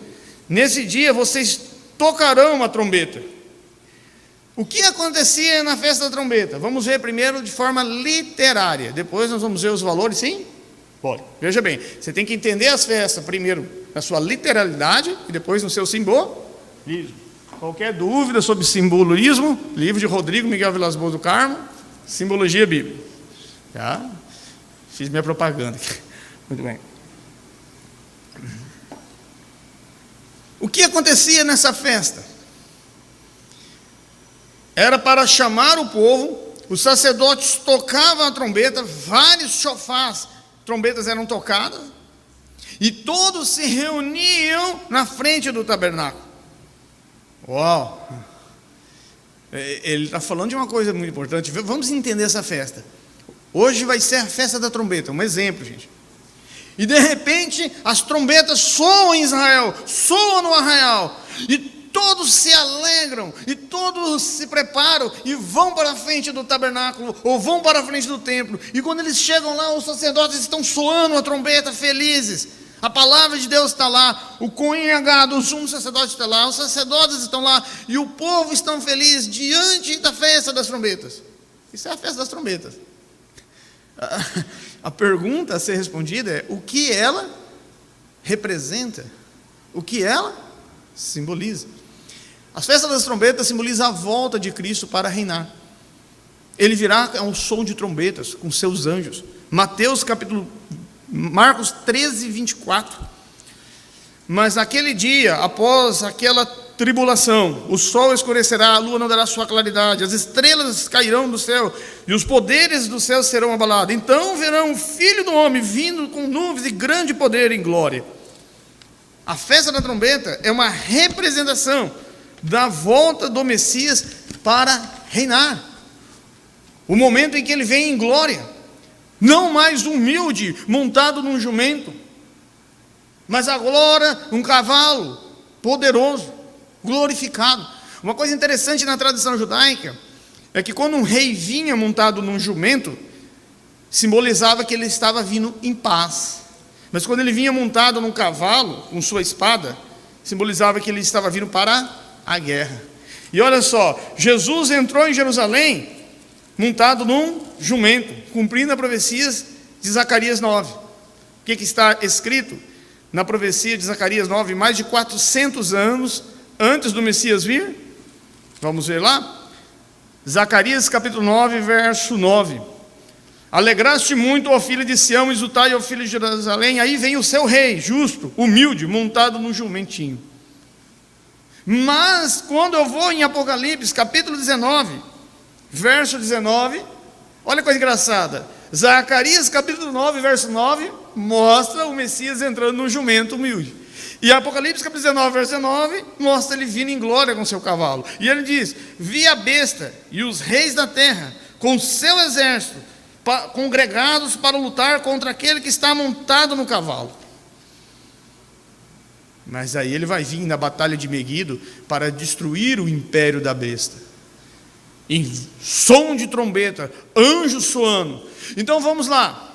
Nesse dia vocês tocarão uma trombeta. O que acontecia na festa da trombeta? Vamos ver primeiro de forma literária, depois nós vamos ver os valores, sim? Pode. Veja bem, você tem que entender as festas primeiro na sua literalidade e depois no seu simbolismo. Qualquer dúvida sobre simbolismo, livro de Rodrigo Miguel Vilas Boas do Carmo, Simbologia Bíblica. Já fiz minha propaganda aqui. Muito bem. O que acontecia nessa festa? Era para chamar o povo, os sacerdotes tocavam a trombeta, vários chofás, trombetas eram tocadas, e todos se reuniam na frente do tabernáculo. Uau! Ele está falando de uma coisa muito importante. Vamos entender essa festa. Hoje vai ser a festa da trombeta, um exemplo, gente. E de repente as trombetas soam em Israel, soam no arraial, e todos se alegram, e todos se preparam, e vão para a frente do tabernáculo, ou vão para a frente do templo, e quando eles chegam lá, os sacerdotes estão soando a trombeta, felizes, a palavra de Deus está lá, o conhegado, o sumo sacerdote está lá, os sacerdotes estão lá, e o povo está feliz diante da festa das trombetas. Isso é a festa das trombetas. A pergunta a ser respondida é: o que ela representa? O que ela simboliza? As festas das trombetas simbolizam a volta de Cristo para reinar. Ele virá ao som de trombetas com seus anjos. Marcos 13, 24. Mas naquele dia, após aquela tribulação, o sol escurecerá, a lua não dará sua claridade, as estrelas cairão do céu, e os poderes do céu serão abalados. Então verão o Filho do Homem vindo com nuvens e grande poder e glória. A festa da trombeta é uma representação da volta do Messias para reinar. O momento em que ele vem em glória, não mais humilde, montado num jumento, mas agora um cavalo poderoso, glorificado. Uma coisa interessante na tradição judaica é que quando um rei vinha montado num jumento, simbolizava que ele estava vindo em paz. Mas quando ele vinha montado num cavalo, com sua espada, simbolizava que ele estava vindo para a guerra. E olha só, Jesus entrou em Jerusalém montado num jumento, cumprindo a profecia de Zacarias 9. O que está escrito na profecia de Zacarias 9? Mais de 400 anos antes do Messias vir. Vamos ver lá? Zacarias capítulo 9, verso 9. Alegraste muito, ó filho de Sião, exultai, ó filho de Jerusalém, aí vem o seu rei, justo, humilde, montado num jumentinho. Mas quando eu vou em Apocalipse, capítulo 19, verso 19, olha que coisa engraçada, Zacarias capítulo 9, verso 9, mostra o Messias entrando num jumento humilde. E Apocalipse capítulo 19, verso 19, mostra ele vindo em glória com seu cavalo. E ele diz: vi a besta e os reis da terra, com seu exército, congregados para lutar contra aquele que está montado no cavalo. Mas aí ele vai vir na batalha de Meguido para destruir o império da besta, em som de trombeta, anjos soando. Então vamos lá.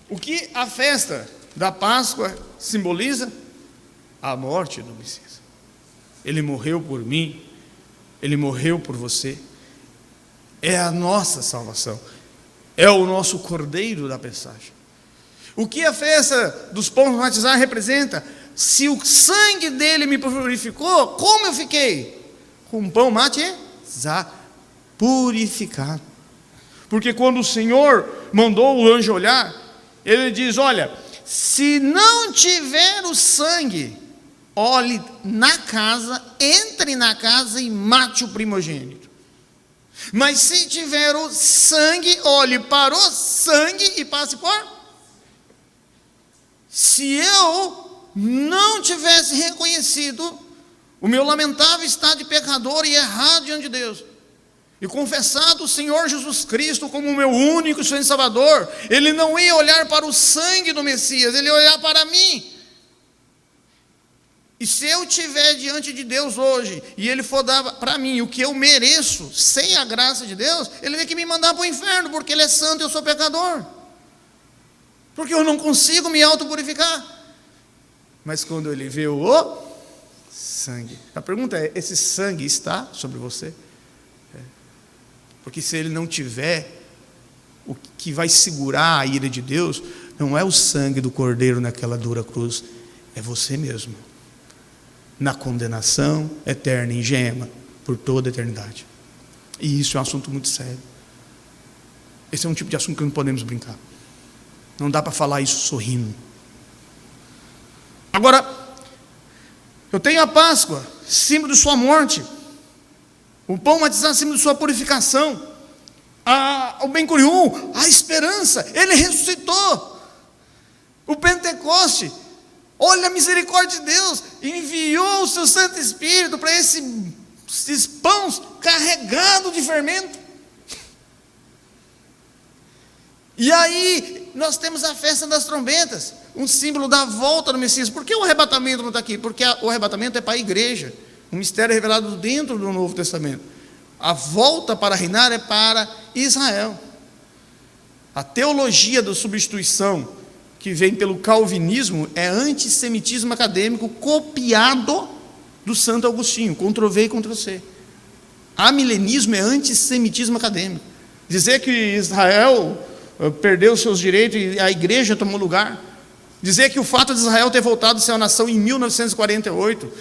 O que a festa da Páscoa simboliza? A morte do Messias. Ele morreu por mim, ele morreu por você. É a nossa salvação, é o nosso cordeiro da mensagem. O que a festa dos pães batizados representa? Se o sangue dele me purificou, como eu fiquei? Com um pão batizado, purificado. Porque quando o Senhor mandou o anjo olhar, ele diz: olha, se não tiver o sangue, olhe na casa, entre na casa e mate o primogênito. Mas se tiver o sangue, olhe para o sangue e passe por. Se eu não tivesse reconhecido o meu lamentável estado de pecador e errado diante de Deus, e confessado o Senhor Jesus Cristo como o meu único e Senhor Salvador, ele não ia olhar para o sangue do Messias, ele ia olhar para mim. E se eu estiver diante de Deus hoje, e ele for dar para mim o que eu mereço, sem a graça de Deus, ele tem que me mandar para o inferno, porque ele é santo e eu sou pecador. Porque eu não consigo me autopurificar. Mas quando ele vê o sangue, a pergunta é: esse sangue está sobre você? Porque se ele não tiver, o que vai segurar a ira de Deus não é o sangue do cordeiro naquela dura cruz, é você mesmo, na condenação eterna em gema por toda a eternidade. E isso é um assunto muito sério. Esse é um tipo de assunto que não podemos brincar. Não dá para falar isso sorrindo. Agora, eu tenho a Páscoa, símbolo de sua morte. O pão batizado, símbolo de sua purificação. O Ben Gurion, a esperança, ele ressuscitou. O Pentecoste, olha a misericórdia de Deus, enviou o seu Santo Espírito para esses pães carregados de fermento. E aí nós temos a festa das trombetas, um símbolo da volta do Messias. Por que o arrebatamento não está aqui? Porque o arrebatamento é para a igreja, um mistério revelado dentro do Novo Testamento. A volta para reinar é para Israel. A teologia da substituição, que vem pelo calvinismo, é antissemitismo acadêmico copiado do Santo Agostinho, Ctrl-V e Ctrl-C. Amilenismo é antissemitismo acadêmico. Dizer que Israel perdeu seus direitos e a igreja tomou lugar. Dizer que o fato de Israel ter voltado a ser uma nação em 1948,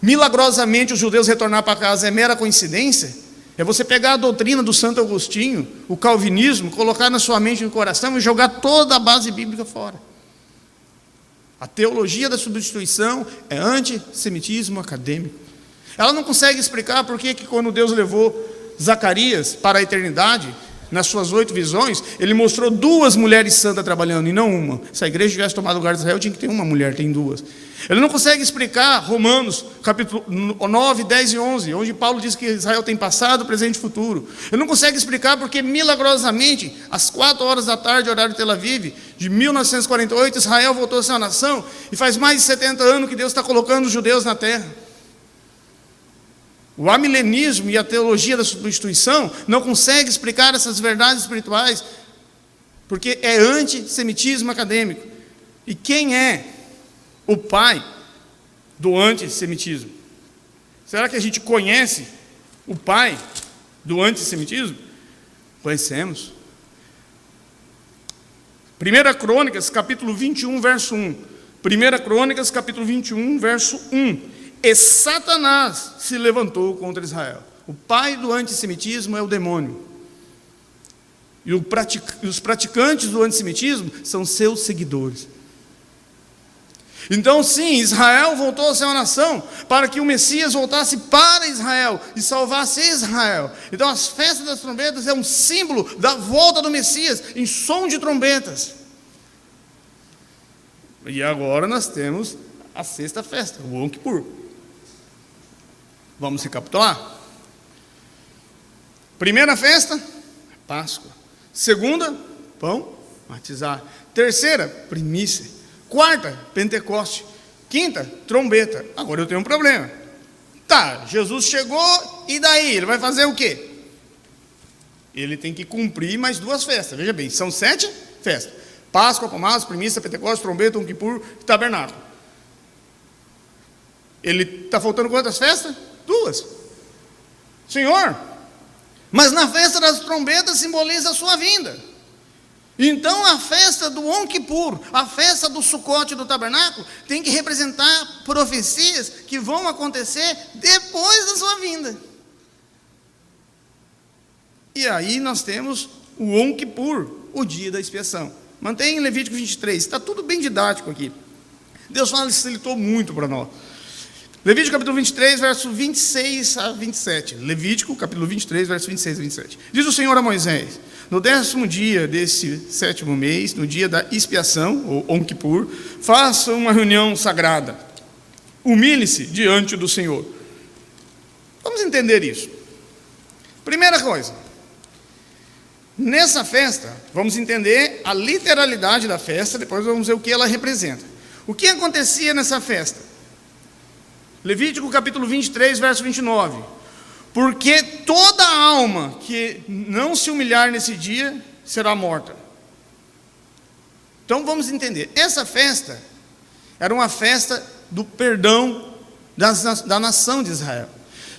milagrosamente os judeus retornar para casa, é mera coincidência? É você pegar a doutrina do Santo Agostinho, o calvinismo, colocar na sua mente e no coração e jogar toda a base bíblica fora. A teologia da substituição é antissemitismo acadêmico. Ela não consegue explicar por que quando Deus levou Zacarias para a eternidade, nas suas 8 visões, ele mostrou 2 mulheres santas trabalhando, e não uma. Se a igreja tivesse tomado o lugar de Israel, tinha que ter uma mulher, tem 2. Ele não consegue explicar Romanos, capítulo 9, 10 e 11, onde Paulo diz que Israel tem passado, presente e futuro. Ele não consegue explicar porque, milagrosamente, às 4 horas da tarde, horário de Tel Aviv, de 1948, Israel voltou a ser uma nação, e faz mais de 70 anos que Deus está colocando os judeus na terra. O amilenismo e a teologia da substituição não conseguem explicar essas verdades espirituais, porque é antissemitismo acadêmico. E quem é o pai do antissemitismo? Será que a gente conhece o pai do antissemitismo? Conhecemos. 1 Crônicas, capítulo 21, verso 1. 1 Crônicas, capítulo 21, verso 1. E Satanás se levantou contra Israel. O pai do antissemitismo é o demônio. E os praticantes do antissemitismo são seus seguidores. Então, sim, Israel voltou a ser uma nação para que o Messias voltasse para Israel e salvasse Israel. Então, as festas das trombetas é um símbolo da volta do Messias em som de trombetas. E agora nós temos a 6ª festa, o Yom Kippur. Vamos recapitular. Primeira festa, Páscoa. Segunda, pão, batizar. Terceira, primícia. Quarta, Pentecoste. Quinta, trombeta. Agora eu tenho um problema. Tá, Jesus chegou e daí? Ele vai fazer o quê? Ele tem que cumprir mais 2 festas. Veja bem, são 7 festas. Páscoa, Pamás, primícia, Pentecoste, trombeta, Yom Kippur e tabernáculo. Ele está faltando quantas festas? 2. Senhor, mas na festa das trombetas simboliza a sua vinda. Então a festa do Yom Kippur, a festa do Sucote do tabernáculo, tem que representar profecias que vão acontecer depois da sua vinda. E aí nós temos o Yom Kippur, o dia da expiação. Mantenha em Levítico 23, está tudo bem didático aqui. Deus facilitou muito para nós. Levítico capítulo 23, verso 26 a 27. Levítico capítulo 23, verso 26 a 27. Diz o Senhor a Moisés: no 10º dia desse 7º mês, no dia da expiação, ou Yom Kippur, faça uma reunião sagrada. Humilhe-se diante do Senhor. Vamos entender isso. Primeira coisa, nessa festa, vamos entender a literalidade da festa, depois vamos ver o que ela representa. O que acontecia nessa festa? Levítico capítulo 23, verso 29. Porque toda alma que não se humilhar nesse dia será morta. Então vamos entender. Essa festa era uma festa do perdão da nação de Israel.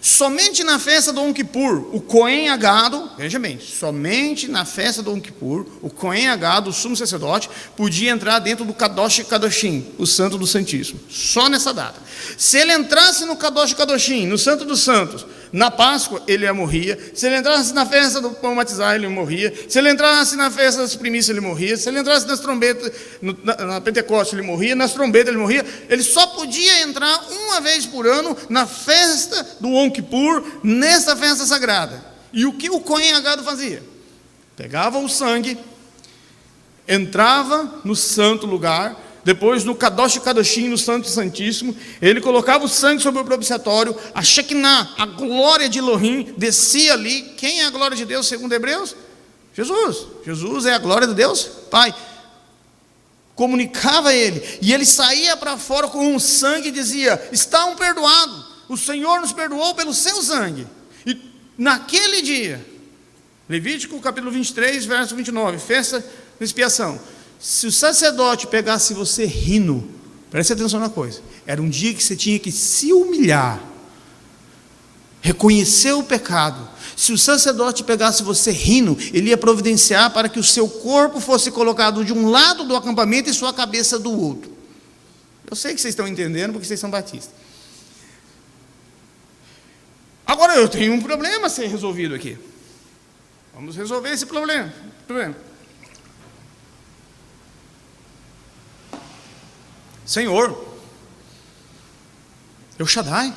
Somente na festa do Yom Kippur, o Cohen Agado, veja bem, somente na festa do Yom Kippur, o Cohen Agado, o sumo sacerdote, podia entrar dentro do Kadosh Kadoshim, o Santo do Santíssimo, só nessa data. Se ele entrasse no Kadosh Kadoshim, no Santo dos Santos, na Páscoa, ele morria. Se ele entrasse na festa do pão batizar, ele morria. Se ele entrasse na festa das primícias, ele morria. Se ele entrasse nas trombetas, na Pentecoste, ele morria. Nas trombetas, ele morria. Ele só podia entrar uma vez por ano na festa do Yom Kippur, nessa festa sagrada. E o que o Cohen Agado fazia? Pegava o sangue, entrava no santo lugar, depois no Kadosh Kadoshim, no Santo Santíssimo, ele colocava o sangue sobre o propiciatório, a Shekinah, a glória de Elohim, descia ali. Quem é a glória de Deus segundo Hebreus? Jesus. Jesus é a glória de Deus Pai. comunicava a ele, e ele saía para fora com um sangue e dizia: estão perdoados, o Senhor nos perdoou pelo seu sangue. E naquele dia, Levítico capítulo 23, verso 29, festa de expiação, se o sacerdote pegasse você rindo, preste atenção na coisa, era um dia que você tinha que se humilhar, reconhecer o pecado. Se o sacerdote pegasse você rindo, ele ia providenciar para que o seu corpo fosse colocado de um lado do acampamento e sua cabeça do outro. Eu sei que vocês estão entendendo, porque vocês são batistas. Agora eu tenho um problema a ser resolvido aqui. Vamos resolver esse problema. Senhor, El Shaddai,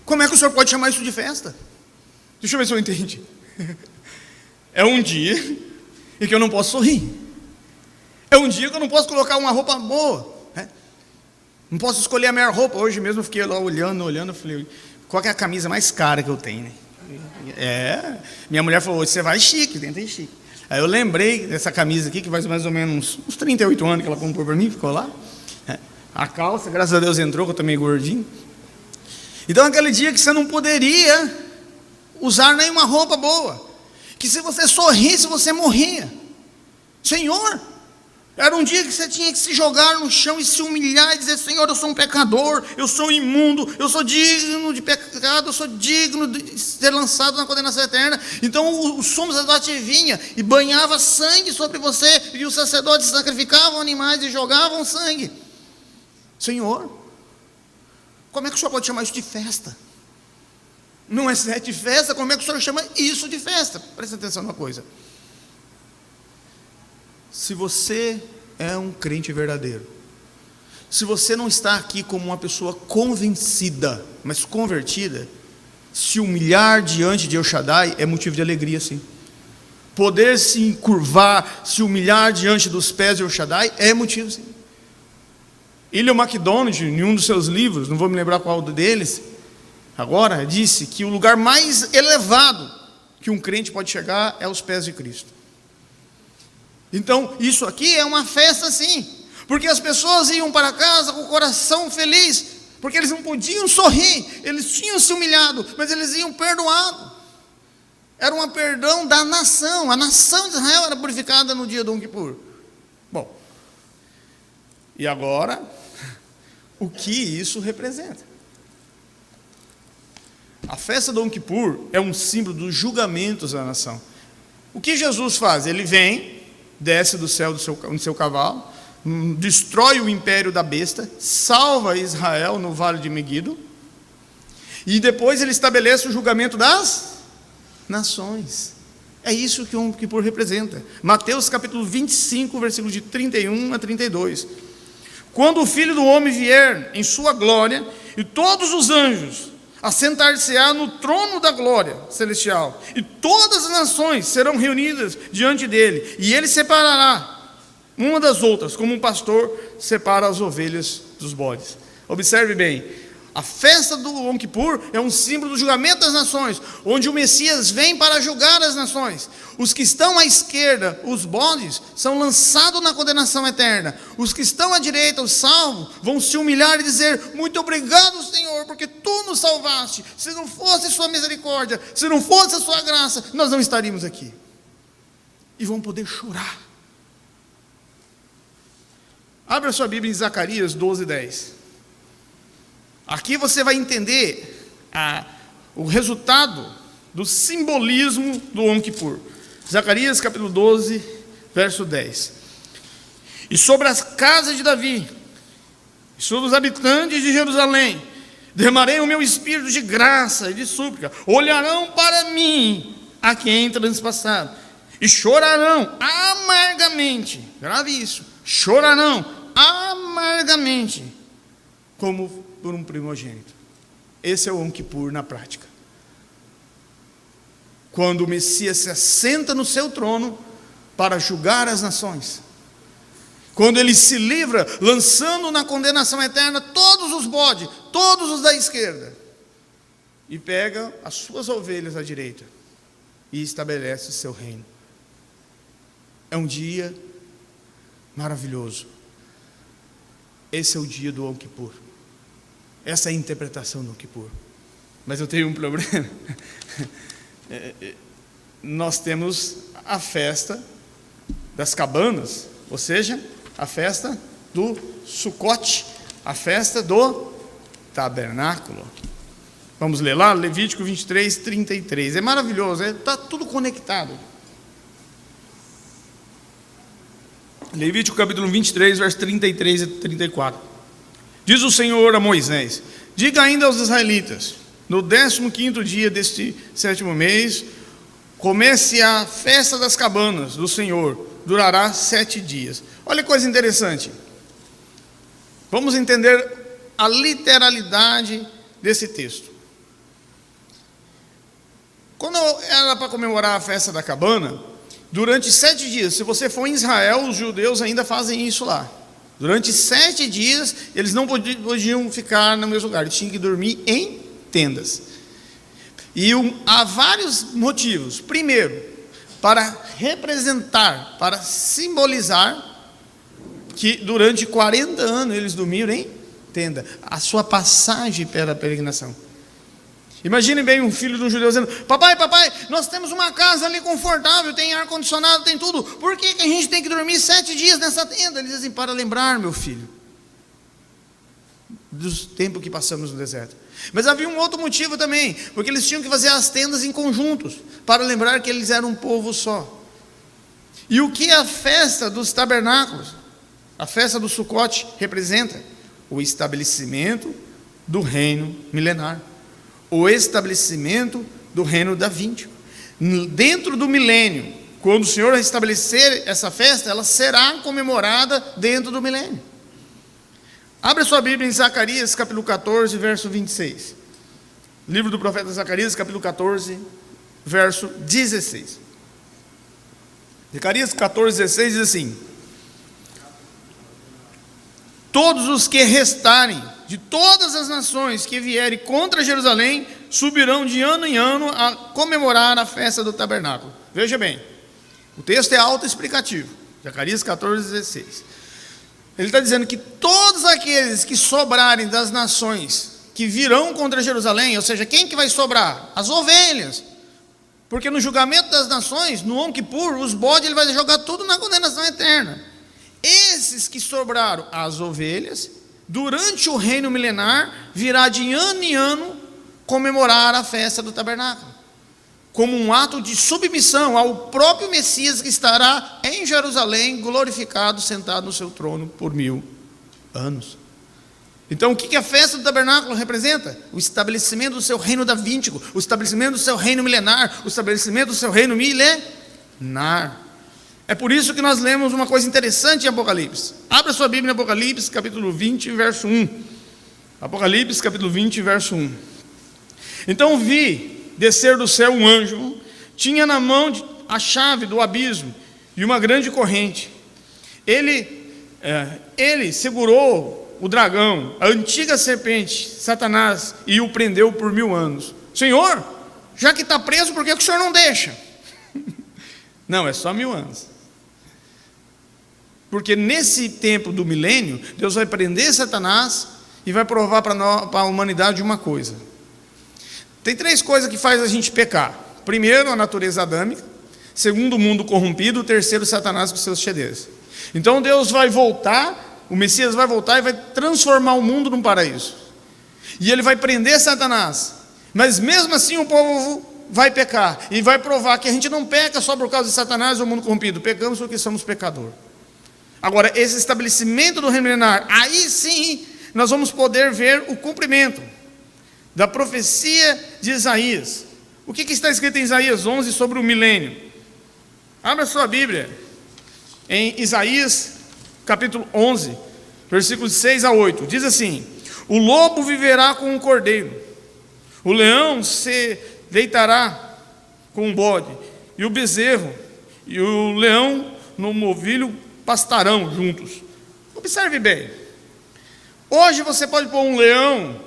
como é que o Senhor pode chamar isso de festa? Deixa eu ver se eu entendi. É um dia em que eu não posso sorrir. É um dia que eu não posso colocar uma roupa boa, né? Não posso escolher a melhor roupa. Hoje mesmo eu fiquei lá olhando, falei, qual que é a camisa mais cara que eu tenho, né? Minha mulher falou, você vai chique, tenta ir chique. Aí eu lembrei dessa camisa aqui, que faz mais ou menos uns 38 anos que ela comprou para mim, ficou lá. A calça, graças a Deus entrou, que eu tô meio gordinho. Então aquele dia que você não poderia usar nenhuma roupa boa, que se você sorrisse, você morria. Senhor, era um dia que você tinha que se jogar no chão e se humilhar e dizer: Senhor, eu sou um pecador, eu sou imundo, eu sou digno de pecado, eu sou digno de ser lançado na condenação eterna. Então o sumo sacerdote vinha e banhava sangue sobre você, e os sacerdotes sacrificavam animais e jogavam sangue. Senhor, como é que o Senhor pode chamar isso de festa? Não é sete de festa, como é que o Senhor chama isso de festa? Presta atenção numa coisa. Se você é um crente verdadeiro, se você não está aqui como uma pessoa convencida, mas convertida, se humilhar diante de El Shaddai é motivo de alegria, sim. Poder se encurvar, se humilhar diante dos pés de El Shaddai é motivo, sim. William MacDonald, em um dos seus livros, não vou me lembrar qual deles agora, disse que o lugar mais elevado que um crente pode chegar é aos pés de Cristo. Então, isso aqui é uma festa, sim, porque as pessoas iam para casa com o coração feliz, porque eles não podiam sorrir, eles tinham se humilhado, mas eles iam perdoado. Era um perdão da nação, a nação de Israel era purificada no dia do Yom Kippur. Bom, e agora, o que isso representa? A festa do Yom Kippur é um símbolo dos julgamentos da nação. O que Jesus faz? Ele vem, desce do céu no seu cavalo, destrói o império da besta, salva Israel no vale de Megido, e depois ele estabelece o julgamento das nações. É isso que o Yom Kippur representa. Mateus capítulo 25, versículos de 31 a 32. Quando o Filho do Homem vier em sua glória, e todos os anjos assentar-se-á no trono da glória celestial, e todas as nações serão reunidas diante dele, e ele separará uma das outras, como um pastor separa as ovelhas dos bodes. Observe bem, a festa do Yom Kippur é um símbolo do julgamento das nações, onde o Messias vem para julgar as nações. Os que estão à esquerda, os bodes, são lançados na condenação eterna. Os que estão à direita, os salvos, vão se humilhar e dizer: muito obrigado, Senhor, porque Tu nos salvaste. Se não fosse Sua misericórdia, se não fosse a Sua graça, nós não estaríamos aqui. E vão poder chorar. Abra sua Bíblia em Zacarias 12:10. Aqui você vai entender o resultado do simbolismo do Yom Kippur. Zacarias capítulo 12, verso 10. E sobre as casas de Davi, e sobre os habitantes de Jerusalém, derramarei o meu espírito de graça e de súplica. Olharão para mim a quem transpassaram, e chorarão amargamente. Grave isso. Chorarão amargamente, como por um primogênito. Esse é o Yom Kippur na prática. Quando o Messias se assenta no seu trono para julgar as nações. Quando ele se livra, lançando na condenação eterna todos os bodes, todos os da esquerda, e pega as suas ovelhas à direita e estabelece o seu reino. É um dia maravilhoso. Esse é o dia do Yom Kippur. Essa é a interpretação do Yom Kippur. Mas eu tenho um problema. Nós temos a festa das cabanas, ou seja, a festa do Sucote, a festa do tabernáculo. Vamos ler lá, Levítico 23, 33. É maravilhoso, está tudo conectado. Levítico capítulo 23, versos 33 e 34. Diz o Senhor a Moisés: diga ainda aos israelitas: no 15º dia deste 7º mês, comece a festa das cabanas do Senhor, durará 7 dias. Olha que coisa interessante. Vamos entender a literalidade desse texto. Quando era para comemorar a festa da cabana, durante 7 dias, se você for em Israel, os judeus ainda fazem isso lá. Durante 7 dias, eles não podiam ficar no mesmo lugar, eles tinham que dormir em tendas. E há vários motivos. Primeiro, para representar, para simbolizar que durante 40 anos eles dormiram em tenda, a sua passagem pela peregrinação. Imagine bem um filho de um judeu dizendo: papai, nós temos uma casa ali confortável, tem ar-condicionado, tem tudo, por que a gente tem que dormir 7 dias nessa tenda? Ele diz assim: para lembrar, meu filho, dos tempos que passamos no deserto. Mas havia um outro motivo também, porque eles tinham que fazer as tendas em conjuntos, para lembrar que eles eram um povo só. E o que a festa dos tabernáculos, a festa do Sucote, representa? O estabelecimento do reino milenar, o estabelecimento do reino davídico. Dentro do milênio, quando o Senhor estabelecer essa festa, ela será comemorada dentro do milênio. Abra sua Bíblia em Zacarias, capítulo 14, verso 26. Livro do profeta Zacarias, capítulo 14, verso 16. Zacarias 14, 16 diz assim: todos os que restarem de todas as nações que vierem contra Jerusalém subirão de ano em ano a comemorar a festa do tabernáculo. Veja bem, o texto é autoexplicativo. Zacarias 14, 16. Ele está dizendo que todos aqueles que sobrarem das nações que virão contra Jerusalém, ou seja, quem que vai sobrar? As ovelhas. Porque no julgamento das nações, no Yom Kippur, os bodes ele vai jogar tudo na condenação eterna. Esses que sobraram, as ovelhas, durante o reino milenar, virá de ano em ano comemorar a festa do tabernáculo, como um ato de submissão ao próprio Messias que estará em Jerusalém, glorificado, sentado no seu trono por 1000 anos. Então o que a festa do tabernáculo representa? O estabelecimento do seu reino davídico, o estabelecimento do seu reino milenar, o estabelecimento do seu reino milenar. É por isso que nós lemos uma coisa interessante em Apocalipse. Abra sua Bíblia em Apocalipse, capítulo 20, verso 1. Apocalipse, capítulo 20, verso 1. Então vi descer do céu um anjo, tinha na mão a chave do abismo e uma grande corrente. Ele segurou o dragão, a antiga serpente, Satanás, e o prendeu por 1000 anos. Senhor, já que está preso, por que o senhor não deixa? Não, é só 1000 anos. Porque nesse tempo do milênio, Deus vai prender Satanás e vai provar para a humanidade uma coisa. Tem 3 coisas que faz a gente pecar. Primeiro, a natureza adâmica. Segundo, o mundo corrompido. Terceiro, Satanás com seus xadrez. Então Deus vai voltar, o Messias vai voltar e vai transformar o mundo num paraíso. E ele vai prender Satanás. Mas mesmo assim o povo vai pecar. E vai provar que a gente não peca só por causa de Satanás ou mundo corrompido. Pecamos porque somos pecadores. Agora, esse estabelecimento do reino milenar, aí sim nós vamos poder ver o cumprimento da profecia de Isaías. O que está escrito em Isaías 11 sobre o milênio? Abra sua Bíblia em Isaías capítulo 11, versículos 6 a 8. Diz assim: o lobo viverá com o cordeiro, o leão se deitará com o bode, e o bezerro e o leão no novilho pastarão juntos. Observe bem, hoje você pode pôr um leão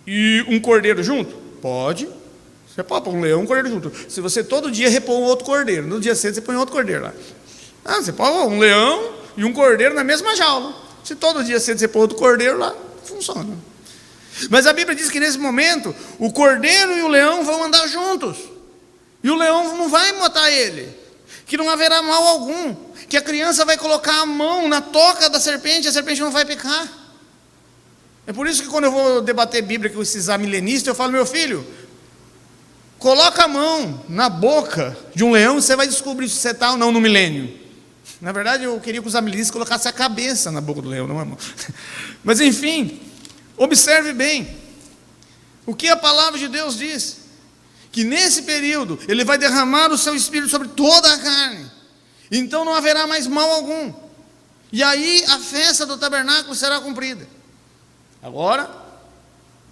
e um cordeiro junto? Pode. Você pode pôr um leão e um cordeiro junto. Se você todo dia repor um outro cordeiro, no dia 6 você põe outro cordeiro lá. Você pode pôr um leão e um cordeiro na mesma jaula. Se todo dia você pôr outro cordeiro lá, funciona. Mas a Bíblia diz que nesse momento, o cordeiro e o leão vão andar juntos. E o leão não vai matar ele. Que não haverá mal algum. Que a criança vai colocar a mão na toca da serpente, a serpente não vai pecar. É por isso que quando eu vou debater Bíblia com esses amilenistas, eu falo, meu filho, coloca a mão na boca de um leão e você vai descobrir se você está ou não no milênio. Na verdade, eu queria que os amilenistas colocassem a cabeça na boca do leão, não a mão. Mas enfim, observe bem o que a palavra de Deus diz. Que nesse período, Ele vai derramar o seu Espírito sobre toda a carne. Então não haverá mais mal algum. E aí a festa do tabernáculo será cumprida. Agora,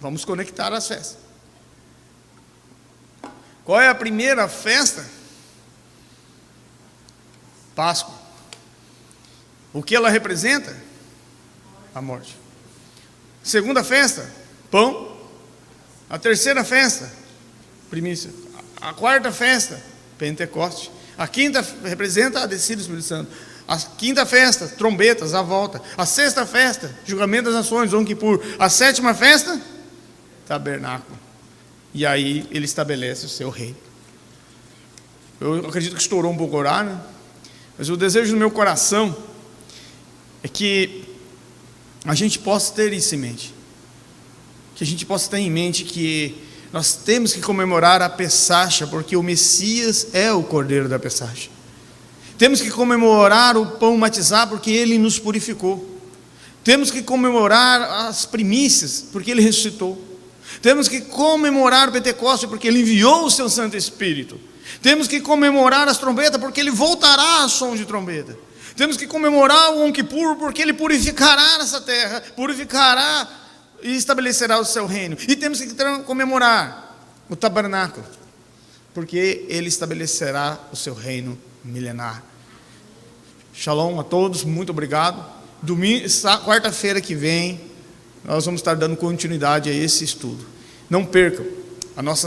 vamos conectar as festas. Qual é a primeira festa? Páscoa. O que ela representa? A morte. Segunda festa? Pão. A terceira festa? Primícia. A quarta festa? Pentecoste. A quinta representa a descida do Espírito Santo. A quinta festa, trombetas, a volta. A sexta festa, julgamento das nações, Yom Kippur. A sétima festa, tabernáculo. E aí ele estabelece o seu reino. Eu acredito que estourou um pouco o horário, né? Mas o desejo do meu coração é que a gente possa ter isso em mente. Que a gente possa ter em mente que nós temos que comemorar a Pessacha, porque o Messias é o Cordeiro da Pessacha. Temos que comemorar o pão matizar, porque Ele nos purificou. Temos que comemorar as primícias, porque Ele ressuscitou. Temos que comemorar o Pentecoste, porque Ele enviou o seu Santo Espírito. Temos que comemorar as trombetas, porque Ele voltará a som de trombeta. Temos que comemorar o Yom Kippur, porque Ele purificará essa terra, purificará e estabelecerá o seu reino. E temos que comemorar o tabernáculo, porque Ele estabelecerá o seu reino milenar. Shalom a todos, muito obrigado. Quarta-feira que vem, nós vamos estar dando continuidade a esse estudo. Não percam, a nossa